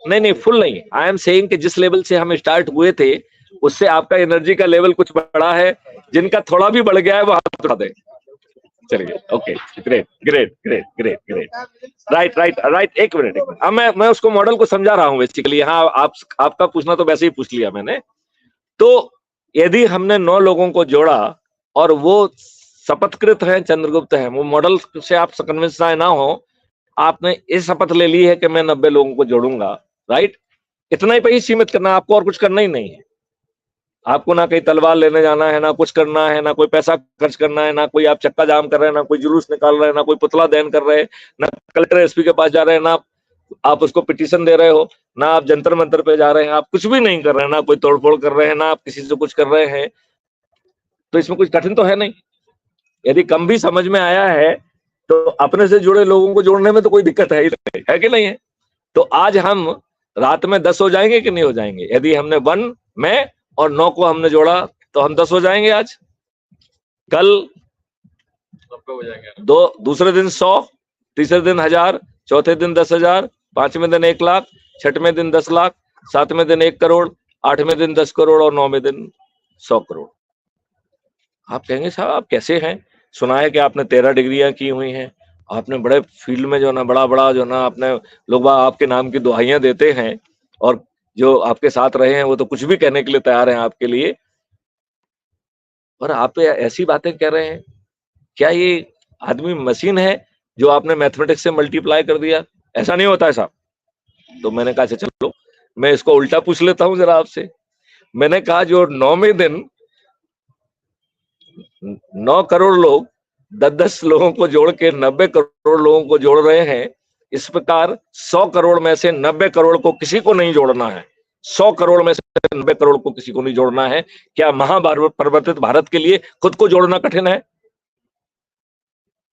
नहीं फुल नहीं। आई एम सेइंग कि जिस लेवल से हम स्टार्ट हुए थे उससे आपका एनर्जी का लेवल कुछ बढ़ा है। जिनका थोड़ा भी बढ़ गया है वो हाथ उठा दे। चलिए, okay, great great great great great, right. एक मिनट। अब मैं उसको मॉडल को समझा रहा हूँ बेसिकली। यहाँ आपका पूछना तो वैसे ही पूछ लिया मैंने। तो यदि हमने 9 लोगों को जोड़ा और वो शपथकृत है, चंद्रगुप्त है, वो मॉडल से आप कन्विंस ना हो, आपने इस शपथ ले ली है कि मैं 90 लोगों को जोड़ूंगा, राइट। इतना ही पे ही सीमित करना, आपको और कुछ करना ही नहीं है। आपको ना कहीं तलवार लेने जाना है, ना कुछ करना है, ना कोई पैसा खर्च करना है, ना कोई आप चक्का जाम कर रहे हैं, ना कोई जुलूस निकाल रहे हैं, ना कोई पुतला दहन कर रहे हैं, ना कलेक्टर एसपी के पास जा रहे हैं, ना आप उसको पिटीशन दे रहे हो, ना आप जंतर मंतर पे जा रहे हैं। आप कुछ भी नहीं कर रहे हैं, ना कोई तोड़फोड़ कर रहे हैं, ना आप किसी से कुछ कर रहे हैं। तो इसमें कुछ कठिन तो है नहीं। यदि कम भी समझ में आया है तो अपने से जुड़े लोगों को जोड़ने में तो कोई दिक्कत है ही नहीं, है कि नहीं है? तो आज हम रात में 10 हो जाएंगे कि नहीं हो जाएंगे? यदि हमने 1 में और 9 को हमने जोड़ा तो हम 10 हो जाएंगे आज। कल 90 हो जाएंगे। दूसरे दिन 100, तीसरे दिन 1000, चौथे दिन 10,000, 5वें दिन 1 लाख, 6वें दिन 10 लाख, 7वें दिन 1 करोड़, 8वें दिन 10 करोड़ और 9वें दिन 100 करोड़। आप कहेंगे साहब आप कैसे हैं? सुना है कि आपने 13 डिग्रियां की हुई हैं, आपने बड़े फील्ड में जो ना बड़ा जो ना आपने लोग आपके नाम की दुहाइयां देते हैं और जो आपके साथ रहे हैं वो तो कुछ भी कहने के लिए तैयार हैं आपके लिए, और आप ऐसी बातें कह रहे हैं। क्या ये आदमी मशीन है जो आपने मैथमेटिक्स से मल्टीप्लाई कर दिया? ऐसा नहीं होता है साहब। तो मैंने कहा चलो मैं इसको उल्टा पूछ लेता हूं जरा आपसे। मैंने कहा जो 9वें दिन 9 करोड़ लोग 10-10 लोगों को जोड़ के 90 करोड़ लोगों को जोड़ रहे हैं, इस प्रकार 100 करोड़ में से 90 करोड़ को किसी को नहीं जोड़ना है, 100 करोड़ में से 90 करोड़ को किसी को नहीं जोड़ना है। क्या महापरिवर्तित भारत के लिए खुद को जोड़ना कठिन है?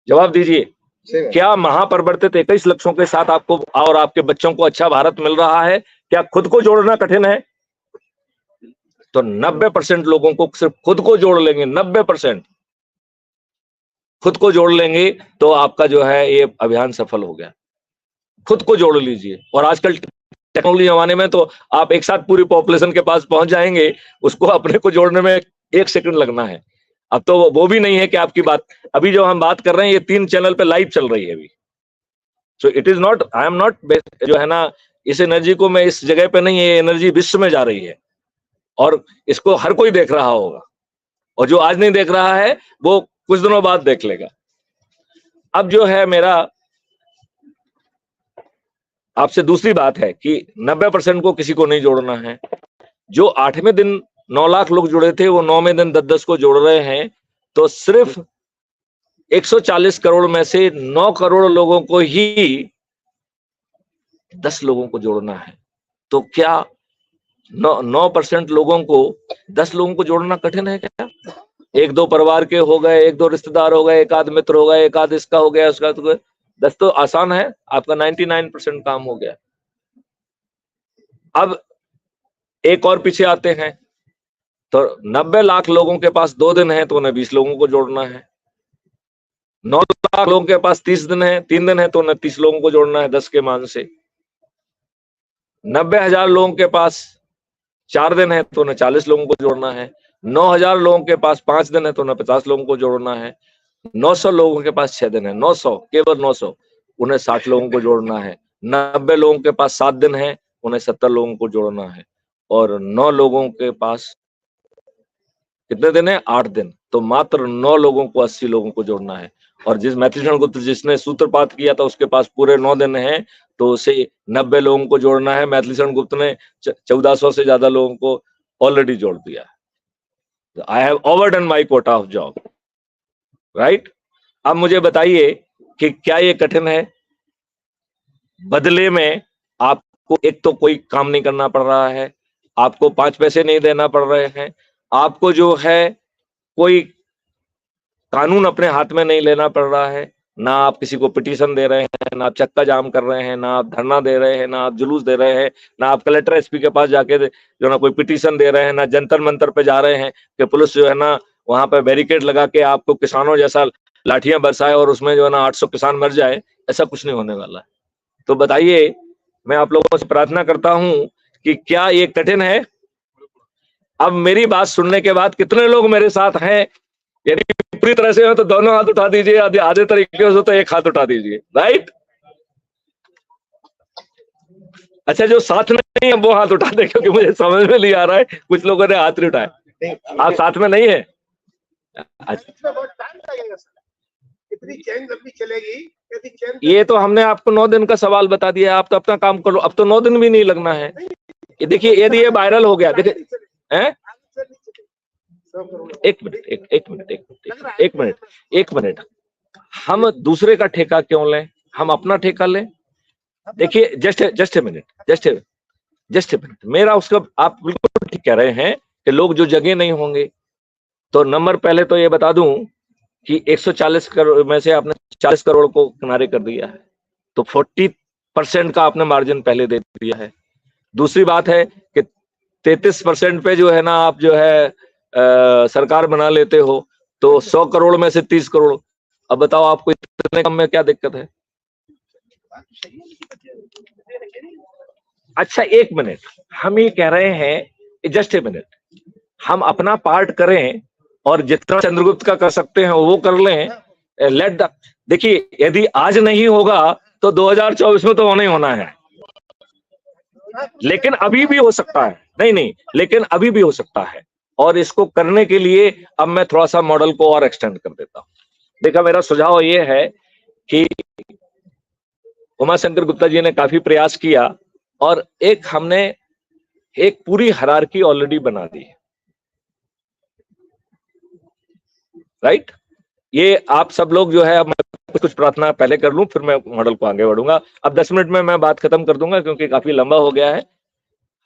जवाब दीजिए। क्या महापरिवर्तित 21 लक्षों के साथ आपको और आपके बच्चों को अच्छा भारत मिल रहा है? क्या खुद को जोड़ना कठिन है? तो 90% लोगों को सिर्फ खुद को जोड़ लेंगे, 90% खुद को जोड़ लेंगे तो आपका जो है ये अभियान सफल हो गया। खुद को जोड़ लीजिए। और आजकल टेक्नोलॉजी जमाने में तो आप एक साथ पूरी पॉपुलेशन के पास पहुंच जाएंगे, उसको अपने को जोड़ने में 1 सेकंड लगना है। अब तो वो भी नहीं है कि आपकी बात, अभी जो हम बात कर रहे हैं ये 3 चैनल पे लाइव चल रही है अभी। So it is not, I am not, जो है ना, इस एनर्जी को मैं इस जगह पे नहीं है, ये एनर्जी विश्व में जा रही है और इसको हर कोई देख रहा होगा, और जो आज नहीं देख रहा है वो कुछ दिनों बाद देख लेगा। अब जो है मेरा आपसे दूसरी बात है कि 90% को किसी को नहीं जोड़ना है। जो 8वें दिन 9 लाख लोग जुड़े थे वो 9वें दिन 10-10 को जोड़ रहे हैं, तो सिर्फ 140 करोड़ में से 9 करोड़ लोगों को ही 10 लोगों को जोड़ना है। तो क्या 9% लोगों को 10 लोगों को जोड़ना कठिन है क्या? एक दो परिवार के हो गए, एक दो रिश्तेदार हो गए, एक आध मित्र हो गए, एक आध इसका हो गया, उसका तो 10 तो आसान है, आपका 99% काम हो गया। अब एक और पीछे आते हैं, तो 90 लाख लोगों के पास 2 दिन है, तो उन्हें 20 लोगों को जोड़ना है। 9 लाख लोगों के पास 30 दिन है, 3 दिन है, तो उन्हें 30 लोगों को जोड़ना है 10 के मान से। 90,000 लोगों के पास 4 दिन है, तो उन्हें 40 लोगों को जोड़ना है। 9,000 लोगों के पास 5 दिन है, तो उन्हें 50 लोगों को जोड़ना है। 900 लोगों के पास 6 दिन है, 900 केवल 900, उन्हें 60 लोगों को जोड़ना है। 90 लोगों के पास 7 दिन है, उन्हें 70 लोगों को जोड़ना है। और 9 लोगों के पास कितने दिन है? 8 दिन, तो मात्र 9 लोगों को 80 लोगों को जोड़ना है। और जिस मैथिलीशरण गुप्त जिसने सूत्रपात किया था उसके पास पूरे 9 दिन है, तो उसे 90 लोगों को जोड़ना है। मैथिलीशरण गुप्त ने 1400 से ज्यादा लोगों को ऑलरेडी जोड़ दिया है। I have overdone my Kota of job, right. अब मुझे बताइए कि क्या ये कठिन है? बदले में आपको एक तो कोई काम नहीं करना पड़ रहा है, आपको 5 पैसे नहीं देना पड़ रहे हैं, आपको जो है कोई कानून अपने हाथ में नहीं लेना पड़ रहा है, ना आप किसी को पिटीशन दे रहे हैं, ना आप चक्का जाम कर रहे हैं, ना आप धरना दे रहे हैं, ना आप जुलूस दे रहे हैं, ना आप कलेक्टर एसपी के पास जाके जो ना कोई पिटीशन दे रहे हैं, ना जंतर मंतर पे जा रहे हैं कि पुलिस जो है ना वहां पे बैरिकेड लगा के आपको किसानों जैसा लाठियां बरसाए और उसमें जो है ना 800 किसान मर जाए। ऐसा कुछ नहीं होने वाला है। तो बताइए, मैं आप लोगों से प्रार्थना करता हूं कि क्या ये कठिन है? अब मेरी बात सुनने के बाद कितने लोग मेरे साथ हैं? यदि पूरी तरह से हो तो दोनों हाथ उठा दीजिए, आधे तरीके से तो एक हाथ उठा दीजिए, राइट। अच्छा, जो साथ में नहीं है वो हाथ उठा दे, क्योंकि मुझे समझ में नहीं आ रहा है, कुछ लोगों ने हाथ नहीं उठाए। आप साथ में नहीं है? अच्छा, इतनी चैन लंबी चलेगी, यदि चैन ये तो हमने आपको 9 दिन का सवाल बता दिया, आप तो अपना काम करो। अब तो 9 दिन भी नहीं लगना है। ये देखिए, यदि ये वायरल हो गया, देखिए हैं, एक मिनट, हम दूसरे का ठेका क्यों लें? हम अपना ठेका लें। देखिए, जस्ट ए मिनट, मेरा उसका, आप बिल्कुल ठीक कह रहे हैं कि लोग जो जगह नहीं होंगे, तो नंबर पहले तो ये बता दूं कि 140 करोड़ में से आपने 40 करोड़ को किनारे कर दिया है, तो 40% का आपने मार्जिन पहले दे दिया है। दूसरी बात है कि 33% पे जो है ना आप जो है सरकार बना लेते हो, तो 100 करोड़ में से 30 करोड़। अब बताओ आपको इतने कम में क्या दिक्कत है? अच्छा, एक मिनट, हम ये कह रहे हैं, जस्ट ए मिनट, हम अपना पार्ट करें और जितना चंद्रगुप्त का कर सकते हैं वो कर लें। लेट द, देखिए, यदि आज नहीं होगा तो 2024 में तो होना ही होना है, लेकिन अभी भी हो सकता है। नहीं, लेकिन अभी भी हो सकता है। और इसको करने के लिए अब मैं थोड़ा सा मॉडल को और एक्सटेंड कर देता हूं। देखा, मेरा सुझाव ये है कि उमाशंकर गुप्ता जी ने काफी प्रयास किया और हमने एक पूरी हायरार्की ऑलरेडी बना दी है, राइट। ये आप सब लोग जो है, अब मैं कुछ प्रार्थना पहले कर लूं, फिर मैं मॉडल को आगे बढ़ूंगा। अब 10 मिनट में मैं बात खत्म कर दूंगा, क्योंकि काफी लंबा हो गया है।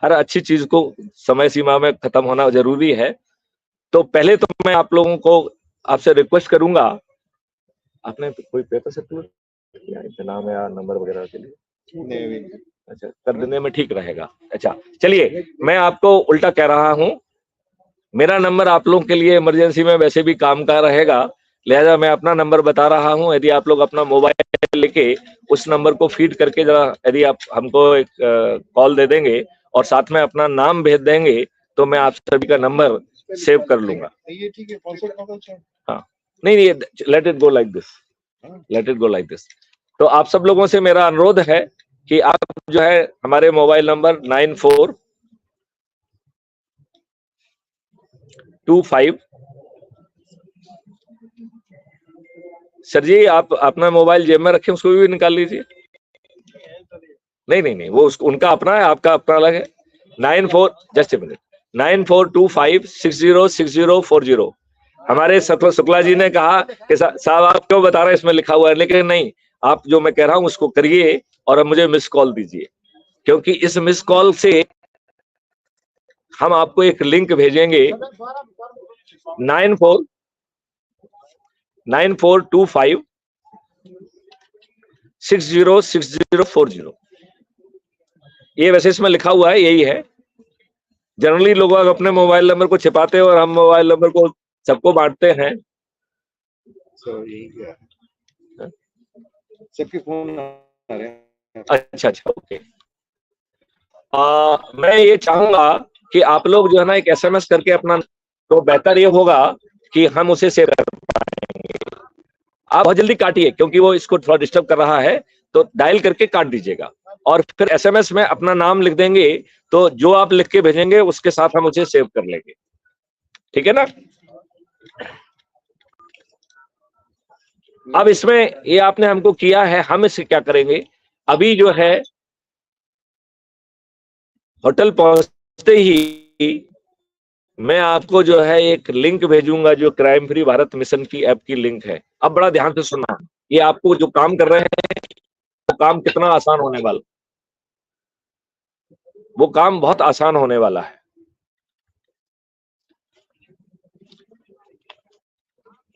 हर अच्छी चीज को समय सीमा में खत्म होना जरूरी है। तो पहले तो मैं आप लोगों को आपसे रिक्वेस्ट करूंगा, आपने कोई पेपर सर्टिफिकेट किया है नाम या नंबर वगैरह के लिए? नहीं, अच्छा, कर देने में ठीक रहेगा। अच्छा, चलिए, मैं आपको उल्टा कह रहा हूं, मेरा नंबर आप लोगों के लिए इमरजेंसी में वैसे भी काम का रहेगा, लिहाजा मैं अपना नंबर बता रहा हूं। यदि आप लोग अपना मोबाइल लेके उस नंबर को फीड करके जरा, यदि आप हमको एक कॉल दे देंगे और साथ में अपना नाम भेज देंगे, तो मैं आप सभी का नंबर सेव कर लूंगा। ये ठीक है, हाँ, नहीं, let it go like this. तो आप सब लोगों से मेरा अनुरोध है कि आप जो है हमारे मोबाइल नंबर 9425, सर जी आप अपना मोबाइल जेब में रखें, उसको भी निकाल लीजिए। नहीं, वो उनका अपना है, आपका अपना अलग है। 9425606040। हमारे शुक्ला जी ने कहा कि साहब आप क्यों बता रहे हैं, इसमें लिखा हुआ है, लेकिन नहीं, आप जो मैं कह रहा हूं उसको करिए और अब मुझे मिस कॉल दीजिए, क्योंकि इस मिस कॉल से हम आपको एक लिंक भेजेंगे। 94 9425 606040। ये वैसे इसमें लिखा हुआ है, यही है। जनरली लोग अपने मोबाइल नंबर को छिपाते हैं और हम मोबाइल नंबर को सबको बांटते हैं। सबके फोन आ रहे हैं। अच्छा, ओके। मैं ये चाहूंगा कि आप लोग जो है ना एक SMS करके अपना, तो बेहतर ये होगा कि हम उसे सेव कर पाएंगे। आप बहुत जल्दी काटिए क्योंकि वो इसको थोड़ा डिस्टर्ब कर रहा है, तो डायल करके काट दीजिएगा और फिर SMS में अपना नाम लिख देंगे, तो जो आप लिख के भेजेंगे उसके साथ हम उसे सेव कर लेंगे, ठीक है ना। अब इसमें ये आपने हमको किया है, हम इससे क्या करेंगे, अभी जो है होटल पहुंचते ही मैं आपको जो है एक लिंक भेजूंगा जो क्राइम फ्री भारत मिशन की ऐप की लिंक है। अब बड़ा ध्यान से सुनना, ये आपको जो काम कर रहे हैं वो काम कितना आसान होने वाला, वो काम बहुत आसान होने वाला है।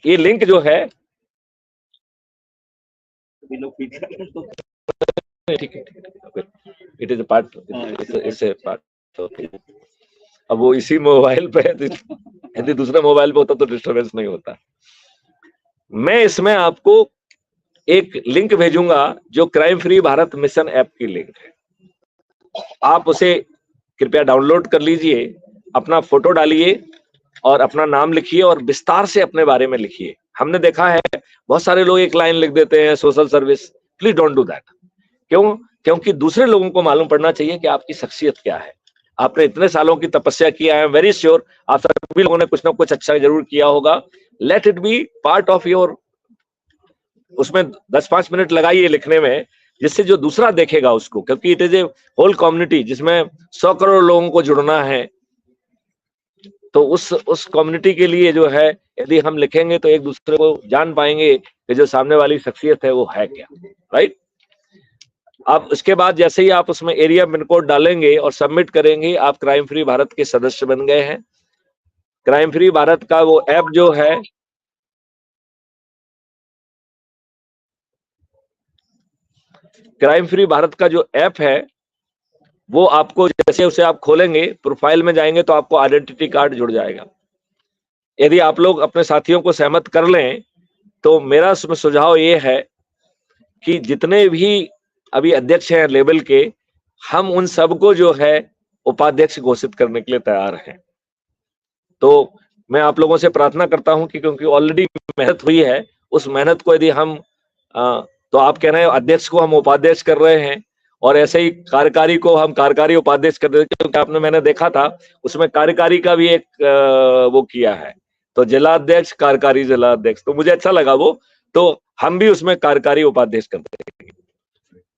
ये लिंक जो है, ठीक है, it is part, it's a part. अब वो इसी मोबाइल पे, यदि दूसरे मोबाइल पे होता तो डिस्टर्बेंस नहीं होता। मैं इसमें आपको एक लिंक भेजूंगा जो crime free Bharat mission app की लिंक है। आप उसे कृपया डाउनलोड कर लीजिए, अपना फोटो डालिए और अपना नाम लिखिए और विस्तार से अपने बारे में लिखिए। हमने देखा है बहुत सारे लोग एक लाइन लिख देते हैं, social service. Please don't do that. क्यों? क्योंकि दूसरे लोगों को मालूम पड़ना चाहिए कि आपकी शख्सियत क्या है। आपने इतने सालों की तपस्या किया है, वेरी श्योर आप सभी लोगों ने कुछ ना कुछ अच्छा जरूर किया होगा। Let it be part of your, उसमें 10-5 मिनट लगाइए लिखने में, जिससे जो दूसरा देखेगा उसको, क्योंकि it is a whole community जिसमें 100 करोड़ लोगों को जुड़ना है, तो उस कम्युनिटी के लिए जो है यदि हम लिखेंगे तो एक दूसरे को जान पाएंगे कि जो सामने वाली शख्सियत है वो है क्या, राइट। अब उसके बाद जैसे ही आप उसमें एरिया पिन कोड डालेंगे और सबमिट करेंगे, आप क्राइम फ्री भारत के सदस्य बन गए हैं। क्राइम फ्री भारत का वो ऐप जो है, क्राइम फ्री भारत का जो ऐप है वो आपको जैसे उसे आप खोलेंगे, प्रोफाइल में जाएंगे तो आपको आइडेंटिटी कार्ड जुड़ जाएगा। यदि आप लोग अपने साथियों को सहमत कर लें तो मेरा सुझाव ये है कि जितने भी अभी अध्यक्ष हैं लेवल के, हम उन सबको जो है उपाध्यक्ष घोषित करने के लिए तैयार हैं। तो मैं आप लोगों से प्रार्थना करता हूं कि क्योंकि ऑलरेडी मेहनत हुई है, उस मेहनत को यदि हम तो आप कह रहे हैं अध्यक्ष को हम उपाध्यक्ष कर रहे हैं और ऐसे ही कार्यकारी को हम कार्यकारी उपाध्यक्ष कर रहे हैं, क्योंकि आपने मैंने देखा था उसमें कार्यकारी का भी एक वो किया है, तो जिलाध्यक्ष कार्यकारी जिलाध्यक्ष, तो मुझे अच्छा लगा वो, तो हम भी उसमें कार्यकारी उपाध्यक्ष कर देंगे।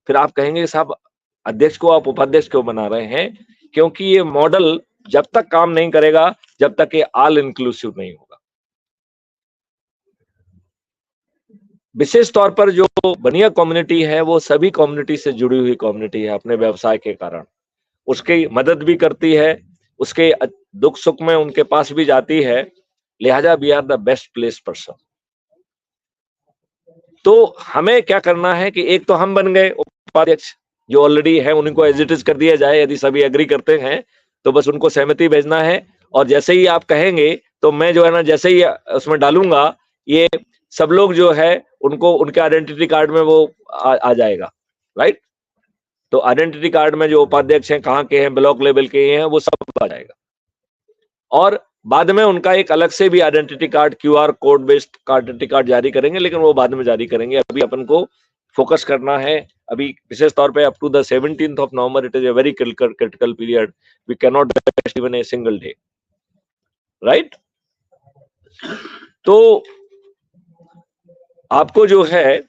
फिर आप कहेंगे साहब अध्यक्ष को आप उपाध्यक्ष क्यों बना रहे हैं? क्योंकि ये मॉडल जब तक काम नहीं करेगा जब तक ये ऑल इंक्लूसिव नहीं होगा। विशेष तौर पर जो बनिया कम्युनिटी है वो सभी कम्युनिटी से जुड़ी हुई कम्युनिटी है अपने व्यवसाय के कारण, उसकी मदद भी करती है, उसके दुख सुख में उनके पास भी जाती है, लिहाजा we are the best place person. तो हमें क्या करना है कि एक तो हम बन गए उपाध्यक्ष, जो ऑलरेडी है उनको एज इट इज कर दिया जाए, यदि सभी एग्री करते हैं तो बस उनको सहमति भेजना है, और जैसे ही आप कहेंगे तो मैं जो है ना जैसे ही उसमें डालूंगा ये सब लोग जो है उनको उनके आइडेंटिटी कार्ड में वो आ जाएगा, राइट। तो आइडेंटिटी कार्ड में जो उपाध्यक्ष हैं, कहाँ के हैं, ब्लॉक लेवल के हैं, वो सब आ जाएगा। और बाद में उनका एक अलग से भी identity card, QR code based identity card जारी करेंगे, लेकिन वो बाद में जारी करेंगे। अभी अपन को फोकस करना है, अभी विशेष तौर पे up to the 17th of November it is a very critical period, we can not waste even a single day, right. तो आपको जो है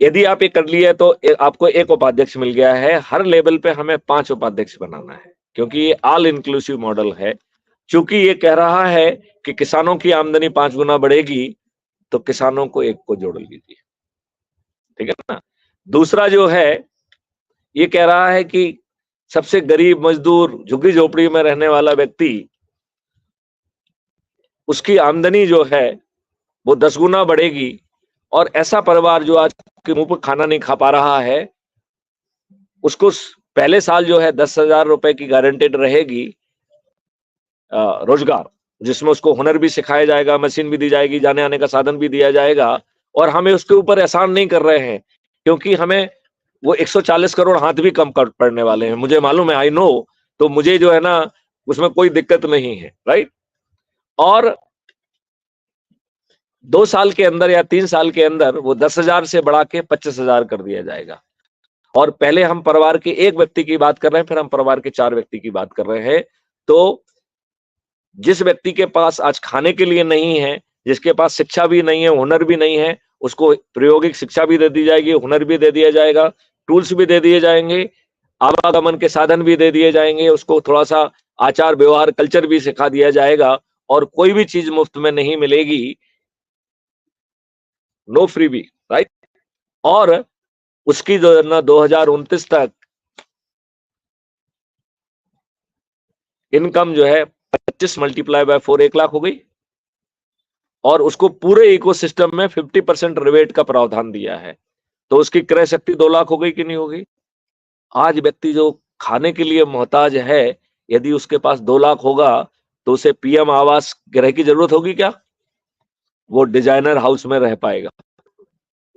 यदि आप ये कर लिया तो आपको एक उपाध्यक्ष मिल गया है। हर लेवल पे हमें 5 उपाध्यक्ष बनाना है, क्योंकि ये ऑल इंक्लूसिव मॉडल है। चूंकि ये कह रहा है कि किसानों की आमदनी 5 गुना बढ़ेगी, तो किसानों को एक को जोड़ लीजिए, ठीक है ना। दूसरा जो है ये कह रहा है कि सबसे गरीब मजदूर झुग्गी झोपड़ी में रहने वाला व्यक्ति, उसकी आमदनी जो है वो 10 गुना बढ़ेगी। और ऐसा परिवार जो आज के मुंह पर खाना नहीं खा पा रहा है, उसको पहले साल जो है 10,000 रुपए की गारंटेड रहेगी रोजगार, जिसमें उसको हुनर भी सिखाया जाएगा, मशीन भी दी जाएगी, जाने आने का साधन भी दिया जाएगा। और हमें उसके ऊपर एहसान नहीं कर रहे हैं, क्योंकि हमें वो 140 करोड़ हाथ भी कम कर पड़ने वाले हैं, मुझे मालूम है, आई नो। तो मुझे जो है ना उसमें कोई दिक्कत नहीं है, राइट। और 2 साल के अंदर या 3 साल के अंदर वो 10,000 से बढ़ा के 25,000 कर दिया जाएगा। और पहले हम परिवार के एक व्यक्ति की बात कर रहे हैं, फिर हम परिवार के 4 व्यक्ति की बात कर रहे हैं। तो जिस व्यक्ति के पास आज खाने के लिए नहीं है, जिसके पास शिक्षा भी नहीं है, हुनर भी नहीं है, उसको प्रायोगिक शिक्षा भी दे दी जाएगी, हुनर भी दे दिया जाएगा, टूल्स भी दे दिए जाएंगे, आवागमन के साधन भी दे दिए जाएंगे, उसको थोड़ा सा आचार व्यवहार कल्चर भी सिखा दिया जाएगा। और कोई भी चीज मुफ्त में नहीं मिलेगी, नो फ्रीबी, राइट। और उसकी जो है ना 2029 तक इनकम जो है 25 मल्टीप्लाई बाय 4 1 लाख हो गई। और उसको पूरे इकोसिस्टम में 50% रिबेट का प्रावधान दिया है, तो उसकी क्रय शक्ति 2 लाख हो गई कि नहीं हो गई। आज व्यक्ति जो खाने के लिए मोहताज है, यदि उसके पास 2 लाख होगा तो उसे पीएम आवास गृह की जरूरत होगी क्या? वो डिजाइनर हाउस में रह पाएगा,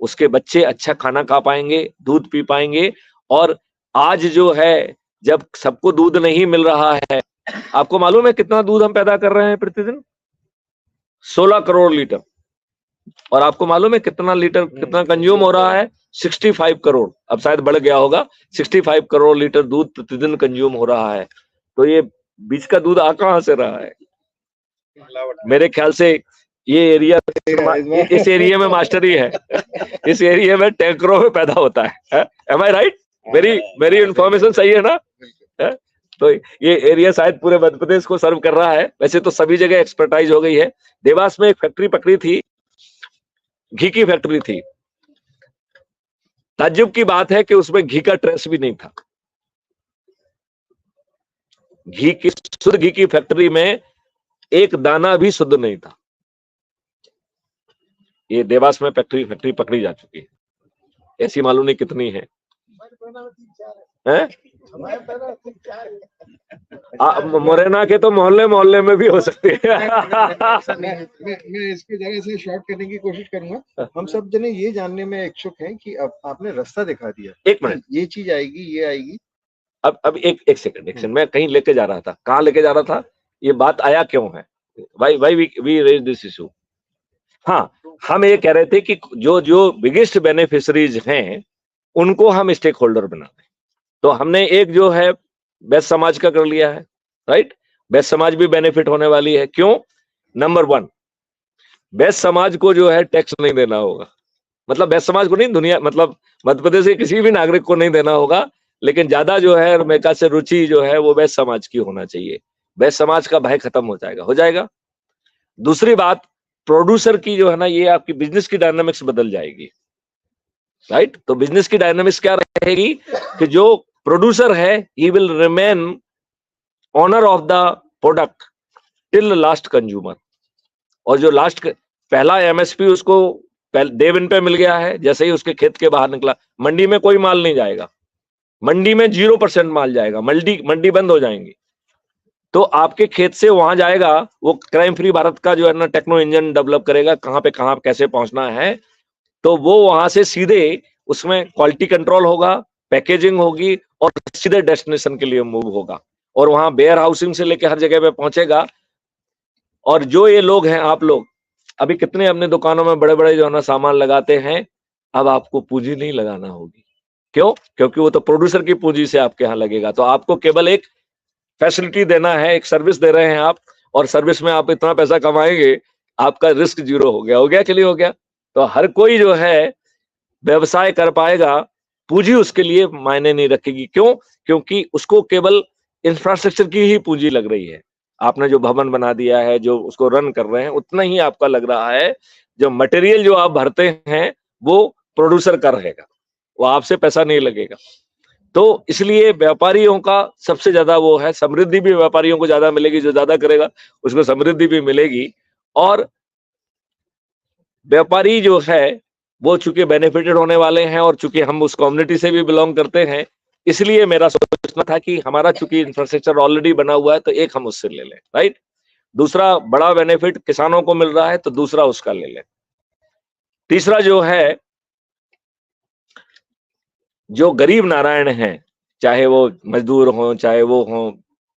उसके बच्चे अच्छा खाना खा पाएंगे, दूध पी पाएंगे। और आज जो है जब सबको दूध नहीं मिल रहा है, आपको मालूम है कितना दूध हम पैदा कर रहे हैं प्रतिदिन? 16 करोड़ लीटर। और आपको मालूम है कितना लीटर कितना कंज्यूम हो रहा है? 65 करोड़, अब शायद बढ़ गया होगा, 65 करोड़ लीटर दूध प्रतिदिन कंज्यूम हो रहा है। तो ये बीच का दूध आ कहां से रहा है? मेरे ख्याल से ये एरिया, इस एरिया में मास्टरी है, इस एरिया में टैंकरों में पैदा होता है। M I right? मेरी इंफॉर्मेशन सही है ना? तो ये एरिया शायद पूरे मध्य प्रदेश को सर्व कर रहा है। वैसे तो सभी जगह एक्सपर्टाइज हो गई है। देवास में एक फैक्ट्री पकड़ी थी, घी की फैक्ट्री थी। ताज्जुब की बात है कि उसमें घी का ट्रेस भी नहीं था। शुद्ध घी की फैक्ट्री में एक दाना भी शुद्ध नहीं था। ये देवास में फैक्ट्री पकड़ी जा चुकी है। ऐसी मालूम नहीं कितनी है, हैं? मुरैना के तो मोहल्ले में भी हो सकती है। मैं इसको जरा से शॉर्ट करने की कोशिश करूंगा। हम सब जने ये जानने में इच्छुक हैं कि अब आपने रास्ता दिखा दिया, एक मिनट, ये चीज आएगी, ये आएगी। अब एक सेकंड, मैं कहीं लेके जा रहा था, कहाँ लेके जा रहा था, ये बात आया क्यों है, why we raise this issue. हाँ, हम ये कह रहे थे कि जो बिगेस्ट बेनिफिशरीज हैं उनको हम स्टेक होल्डर बना दें। तो हमने एक जो है बेस्ट समाज का कर लिया है, राइट। बेस्ट समाज भी बेनिफिट होने वाली है। क्यों? नंबर 1, बेस्ट समाज को जो है टैक्स नहीं देना होगा। मतलब बेस्ट समाज को नहीं, दुनिया मतलब मध्य प्रदेश के किसी भी नागरिक को नहीं देना होगा, लेकिन ज्यादा जो है मेका से रुचि जो है वो बेस्ट समाज की होना चाहिए। बेस्ट समाज का भय खत्म हो जाएगा। दूसरी बात, प्रोड्यूसर की जो है ना, ये आपकी बिजनेस की डायनामिक्स बदल जाएगी, राइट। तो बिजनेस की डायनामिक्स क्या रहेगी कि जो प्रोड्यूसर है he will remain owner of the product till last consumer. और जो लास्ट पहला एमएसपी उसको डे वन पे मिल गया है, जैसे ही उसके खेत के बाहर निकला, मंडी में कोई माल नहीं जाएगा, मंडी में 0% माल जाएगा, मंडी बंद हो जाएंगी। तो आपके खेत से वहां जाएगा, वो क्राइम फ्री भारत का जो है ना टेक्नो इंजन डेवलप करेगा, कहां पे कहां कैसे पहुंचना है। तो वो वहां से सीधे उसमें क्वालिटी कंट्रोल होगा, पैकेजिंग होगी और सीधे डेस्टिनेशन के लिए मूव होगा। और वहां वेयर हाउसिंग से लेकर हर जगह पे पहुंचेगा। और जो ये लोग हैं, आप लोग अभी कितने अपने दुकानों में बड़े बड़े जो है ना सामान लगाते हैं, अब आपको पूंजी नहीं लगाना होगी। क्यों? क्योंकि वो तो प्रोड्यूसर की पूंजी से आपके यहाँ लगेगा। तो आपको केवल एक फैसिलिटी देना है, एक सर्विस दे रहे हैं आप, और सर्विस में आप इतना पैसा कमाएंगे, आपका रिस्क 0 हो गया, चलिए हो गया। तो हर कोई जो है व्यवसाय कर पाएगा, पूंजी उसके लिए मायने नहीं रखेगी। क्यों? क्योंकि उसको केवल इंफ्रास्ट्रक्चर की ही पूंजी लग रही है। आपने जो भवन बना दिया है, जो उसको रन कर रहे हैं, उतना ही आपका लग रहा है। जो मटेरियल जो आप भरते हैं वो प्रोड्यूसर का रहेगा, वो आपसे पैसा नहीं लगेगा। तो इसलिए व्यापारियों का सबसे ज्यादा वो है, समृद्धि भी व्यापारियों को ज्यादा मिलेगी, जो ज्यादा करेगा उसको समृद्धि भी मिलेगी। और व्यापारी जो है वो चूंकि बेनिफिटेड होने वाले हैं, और चूंकि हम उस कम्युनिटी से भी बिलोंग करते हैं, इसलिए मेरा सोचना था कि हमारा चूंकि इंफ्रास्ट्रक्चर ऑलरेडी बना हुआ है तो एक हम उससे ले लें, राइट। दूसरा बड़ा बेनिफिट किसानों को मिल रहा है तो दूसरा उसका ले लें। तीसरा जो है, जो गरीब नारायण हैं, चाहे वो मजदूर हों चाहे वो हों,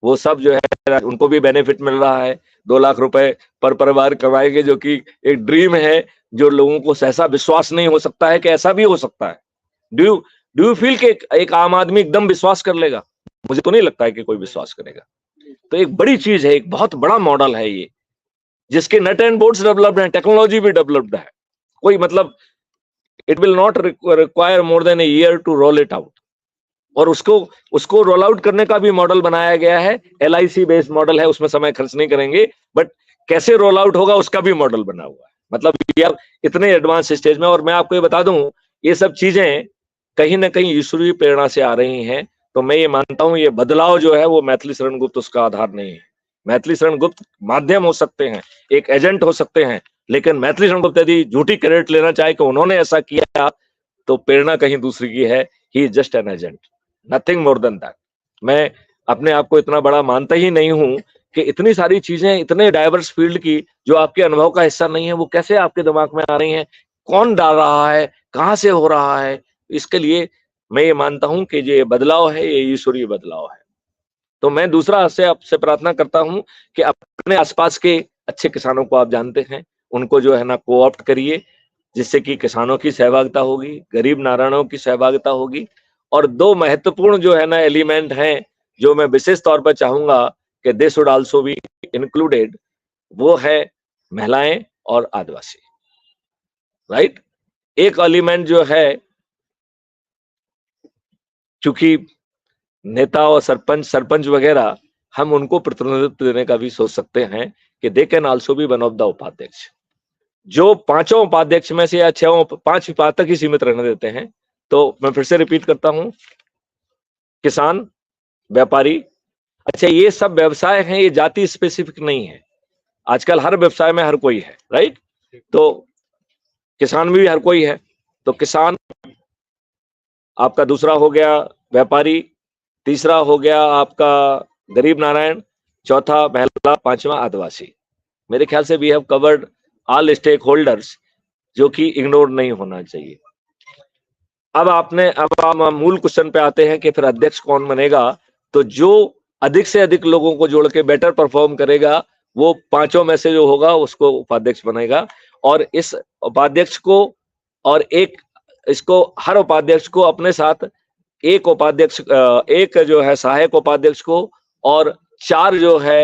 वो सब जो है उनको भी बेनिफिट मिल रहा है। 2 लाख रुपए पर परिवार कमाएंगे, जो कि एक ड्रीम है, जो लोगों को सहसा विश्वास नहीं हो सकता है कि ऐसा भी हो सकता है। डू यू फील कि एक आम आदमी एकदम विश्वास कर लेगा? मुझे तो नहीं लगता है कि कोई विश्वास करेगा। तो एक बड़ी चीज है, एक बहुत बड़ा मॉडल है ये, जिसके नट एंड बोल्ट्स डेवलप्ड है, टेक्नोलॉजी भी डेवलप्ड है। कोई मतलब it will not require more than a year to roll it out. और उसको रोल आउट करने का भी मॉडल बनाया गया है, LIC बेस्ड मॉडल है, उसमें समय खर्च नहीं करेंगे, बट कैसे रोल आउट होगा उसका भी मॉडल बना हुआ है। मतलब यार इतने एडवांस स्टेज में। और मैं आपको ये बता दूं, ये सब चीजें कहीं ना कहीं ईश्वरीय प्रेरणा से आ रही हैं। तो मैं ये मानता हूं ये बदलाव जो है वो मैथिली शरण गुप्त उसका आधार नहीं है। मैथिली शरण गुप्त माध्यम हो सकते हैं, एक एजेंट हो सकते हैं, लेकिन मैथिली शरण गुप्त यदि झूठी क्रेडिट लेना चाहे कि उन्होंने ऐसा किया, तो प्रेरणा कहीं दूसरी की है। He is just an agent, nothing more than that. मैं अपने आप को इतना बड़ा मानता ही नहीं हूं कि इतनी सारी चीजें इतने डाइवर्स फील्ड की जो आपके अनुभव का हिस्सा नहीं है, वो कैसे आपके दिमाग में आ रही हैं, कौन डाल रहा है, कहां से हो रहा है। इसके लिए मैं ये मानता हूं कि ये बदलाव है, ये ईश्वरीय बदलाव है। तो मैं दूसरा आपसे प्रार्थना करता हूं कि अपने आसपास के अच्छे किसानों को आप जानते हैं, उनको जो है ना कोऑप्ट करिए, जिससे कि किसानों की सहभागिता होगी, गरीब नारायणों की सहभागिता होगी। और 2 महत्वपूर्ण जो है ना एलिमेंट हैं, जो मैं विशेष तौर पर चाहूंगा कि they should also be included, वो है महिलाएं और आदिवासी, राइट। एक एलिमेंट जो है, चूंकि नेता और सरपंच वगैरह, हम उनको प्रतिनिधित्व देने का भी सोच सकते हैं कि they can also be one of the उपाध्यक्ष। जो 5 उपाध्यक्ष में से या 5 विभाग तक ही सीमित रहने देते हैं। तो मैं फिर से रिपीट करता हूं, किसान, व्यापारी, अच्छा ये सब व्यवसाय हैं, ये जाति स्पेसिफिक नहीं है। आजकल हर व्यवसाय में हर कोई है, राइट। तो किसान में भी हर कोई है। तो किसान आपका दूसरा हो गया, व्यापारी तीसरा हो गया आपका गरीब नारायण, चौथा महिला, 5वां आदिवासी। मेरे ख्याल से we have covered all stakeholders, जो कि इग्नोर नहीं होना चाहिए। अब आप मूल क्वेश्चन पे आते हैं कि फिर अध्यक्ष कौन बनेगा। तो जो अधिक से अधिक लोगों को जोड़ के बेटर परफॉर्म करेगा, वो 5 में से जो होगा उसको उपाध्यक्ष बनेगा। और इस उपाध्यक्ष को और हर उपाध्यक्ष को अपने साथ एक जो है सहायक उपाध्यक्ष को और 4 जो है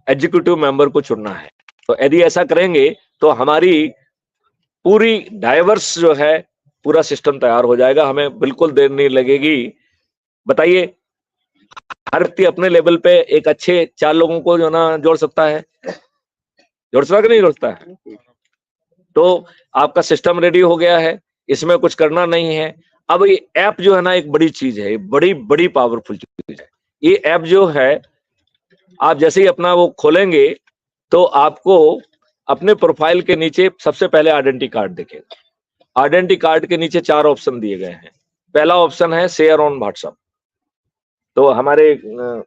एग्जीक्यूटिव मेंबर को चुनना है। तो यदि ऐसा करेंगे तो हमारी पूरी डाइवर्स जो है पूरा सिस्टम तैयार हो जाएगा, हमें बिल्कुल देर नहीं लगेगी। बताइए, हर व्यक्ति अपने लेवल पे एक अच्छे 4 लोगों को जो ना जोड़ सकता है, जोड़ सकता है कि नहीं जोड़ सकता है? तो आपका सिस्टम रेडी हो गया है, इसमें कुछ करना नहीं है। अब ये ऐप जो है ना एक बड़ी चीज है, बड़ी बड़ी पावरफुल चीज है। ये ऐप जो है, आप जैसे ही अपना वो खोलेंगे तो आपको अपने प्रोफाइल के नीचे सबसे पहले आइडेंटिटी कार्ड दिखेगा। आइडेंटिटी कार्ड के नीचे 4 ऑप्शन दिए गए हैं। पहला ऑप्शन है शेयर ऑन व्हाट्सएप। तो हमारे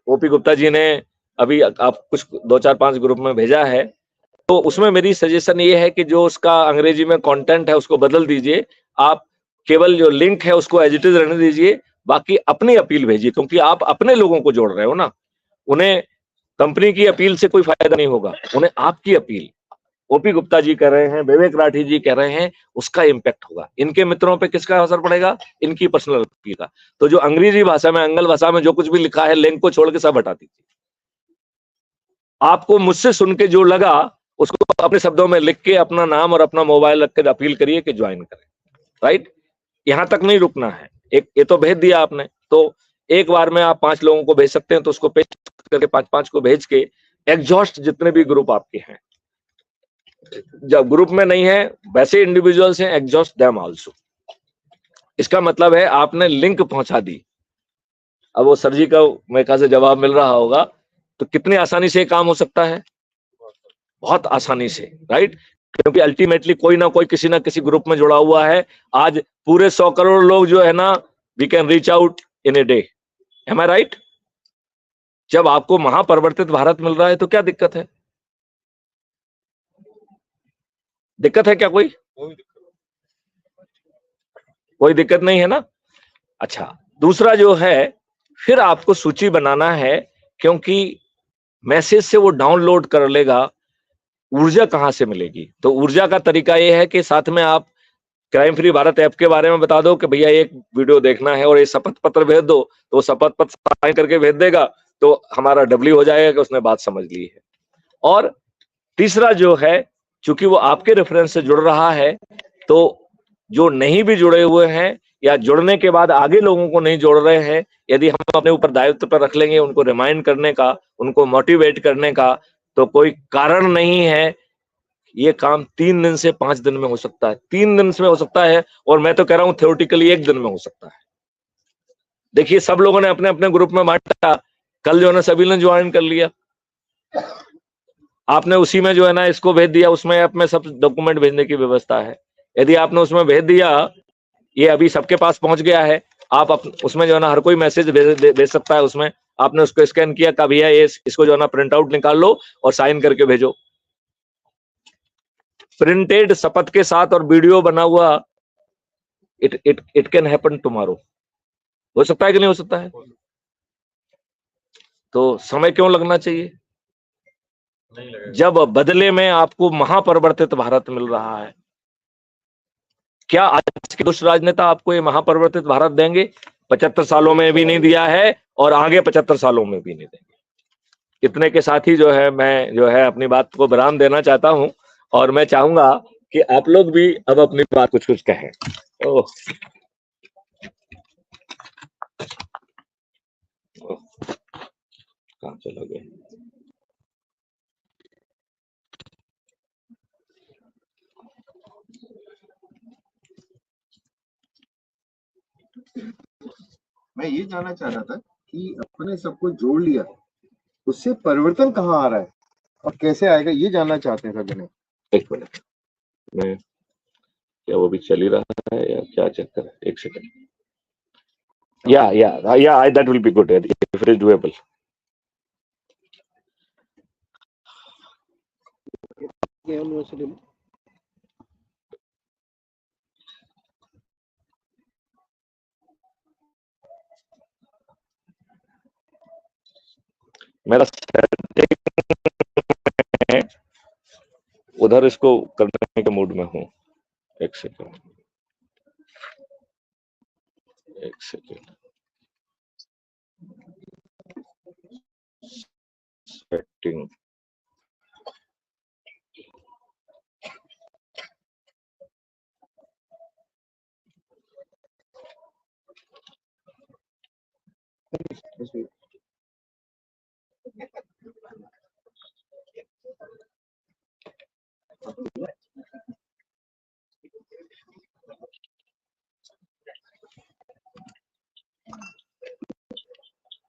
ओपी गुप्ता जी ने अभी आप कुछ 2-4-5 ग्रुप में भेजा है। तो उसमें मेरी सजेशन ये है कि जो उसका अंग्रेजी में कंटेंट है उसको बदल दीजिए। आप केवल जो लिंक है उसको एज इट इज रहने दीजिए, बाकी अपनी अपील भेजिए, क्योंकि आप अपने लोगों को जोड़ रहे हो ना। उन्हें कंपनी की अपील से कोई फायदा नहीं होगा, उन्हें आपकी अपील, ओपी गुप्ता जी कह रहे हैं, विवेक राठी जी कह रहे हैं, उसका इम्पैक्ट होगा। इनके मित्रों पे किसका असर पड़ेगा? इनकी पर्सनल अपील का। तो जो अंग्रेजी भाषा में, आंग्ल भाषा में जो कुछ भी लिखा है, लिंक को छोड़ के सब हटा दीजिए। आपको मुझसे सुन के जो लगा उसको अपने शब्दों में लिख के अपना नाम और अपना मोबाइल रख के अपील करिए कि ज्वाइन करें, राइट। यहां तक नहीं रुकना है। ये तो भेज दिया आपने, तो एक बार में आप 5 लोगों को भेज सकते हैं। तो उसको पेस्ट करके 5-5 को भेज के एग्जॉस्ट जितने भी ग्रुप आपके हैं, जब ग्रुप में नहीं है वैसे इंडिविजुअल्स हैं, एग्जॉस्ट देम आल्सो। इसका मतलब है आपने लिंक पहुंचा दी। अब वो सर जी का मेरे ख्याल से जवाब मिल रहा होगा तो कितनी आसानी से काम हो सकता है, बहुत आसानी से, राइट। क्योंकि अल्टीमेटली कोई ना कोई किसी ना किसी ग्रुप में जुड़ा हुआ है। आज पूरे 100 करोड़ लोग जो है ना, we can reach out in a day, am I right. जब आपको महापरिवर्तित भारत मिल रहा है तो क्या दिक्कत है? दिक्कत है क्या कोई? कोई दिक्कत नहीं है ना। अच्छा, दूसरा जो है, फिर आपको सूची बनाना है, क्योंकि मैसेज से वो डाउनलोड कर लेगा, ऊर्जा कहां से मिलेगी? तो ऊर्जा का तरीका ये है कि साथ में आप क्राइम फ्री भारत ऐप के बारे में बता दो कि भैया एक वीडियो देखना है और ये शपथ पत्र भेज दो, तो शपथ पत्र साइन करके भेज देगा, तो हमारा डब्ल्यू हो जाएगा कि उसने बात समझ ली है। और तीसरा जो है, चूंकि वो आपके रेफरेंस से जुड़ रहा है, तो जो नहीं भी जुड़े हुए हैं या जुड़ने के बाद आगे लोगों को नहीं जोड़ रहे हैं, यदि हम अपने ऊपर दायित्व पर रख लेंगे उनको रिमाइंड करने का, उनको मोटिवेट करने का, तो कोई कारण नहीं है। ये काम 3 दिन से 5 दिन में हो सकता है, 3 दिन में हो सकता है, और मैं तो कह रहा हूं थ्योरेटिकली 1 दिन में हो सकता है। देखिए, सब लोगों ने अपने अपने ग्रुप में बांटा, कल जो है ना सभी ने ज्वाइन कर लिया, आपने उसी में जो है ना इसको भेज दिया, उसमें ऐप में सब डॉक्यूमेंट भेजने की व्यवस्था है। यदि आपने उसमें भेज दिया, ये अभी सबके पास पहुंच गया है, आप उसमें जो है ना हर कोई मैसेज भेज सकता है। उसमें आपने उसको स्कैन किया, कभी है ये, इसको जो है ना प्रिंट आउट निकाल लो और साइन करके भेजो। प्रिंटेड शपथ के साथ और वीडियो बना हुआ, इट कैन हैपन टुमारो। हो सकता है कि नहीं हो सकता है? तो समय क्यों लगना चाहिए जब बदले में आपको महापरिवर्तित भारत मिल रहा है? क्या आज के दुष्ट राजनेता आपको ये महापरिवर्तित भारत देंगे? 75 सालों में भी नहीं दिया है और आगे 75 सालों में भी नहीं देंगे। इतने के साथ ही जो है मैं जो है अपनी बात को विराम देना चाहता हूं, और मैं चाहूंगा कि आप लोग भी अब अपनी बात कुछ कुछ कहें। ओह, कहां चला गया? मैं ये जानना चाह रहा था कि अपने सबको जोड़ लिया, उससे परिवर्तन कहाँ आ रहा है और कैसे आएगा, ये जानना चाहते हैं सभी ने। एक मिनट, मैं क्या वो भी चल ही रहा है या क्या चक्कर है? एक सेकंड। या that will be good if it is doable. University में मेरा setting है, उधर इसको करने के मूड में हूं। एक सेकंड, एक सेकंड। सेटिंग,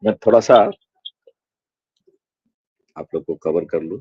मैं थोड़ा सा आप लोग को कवर कर लूं।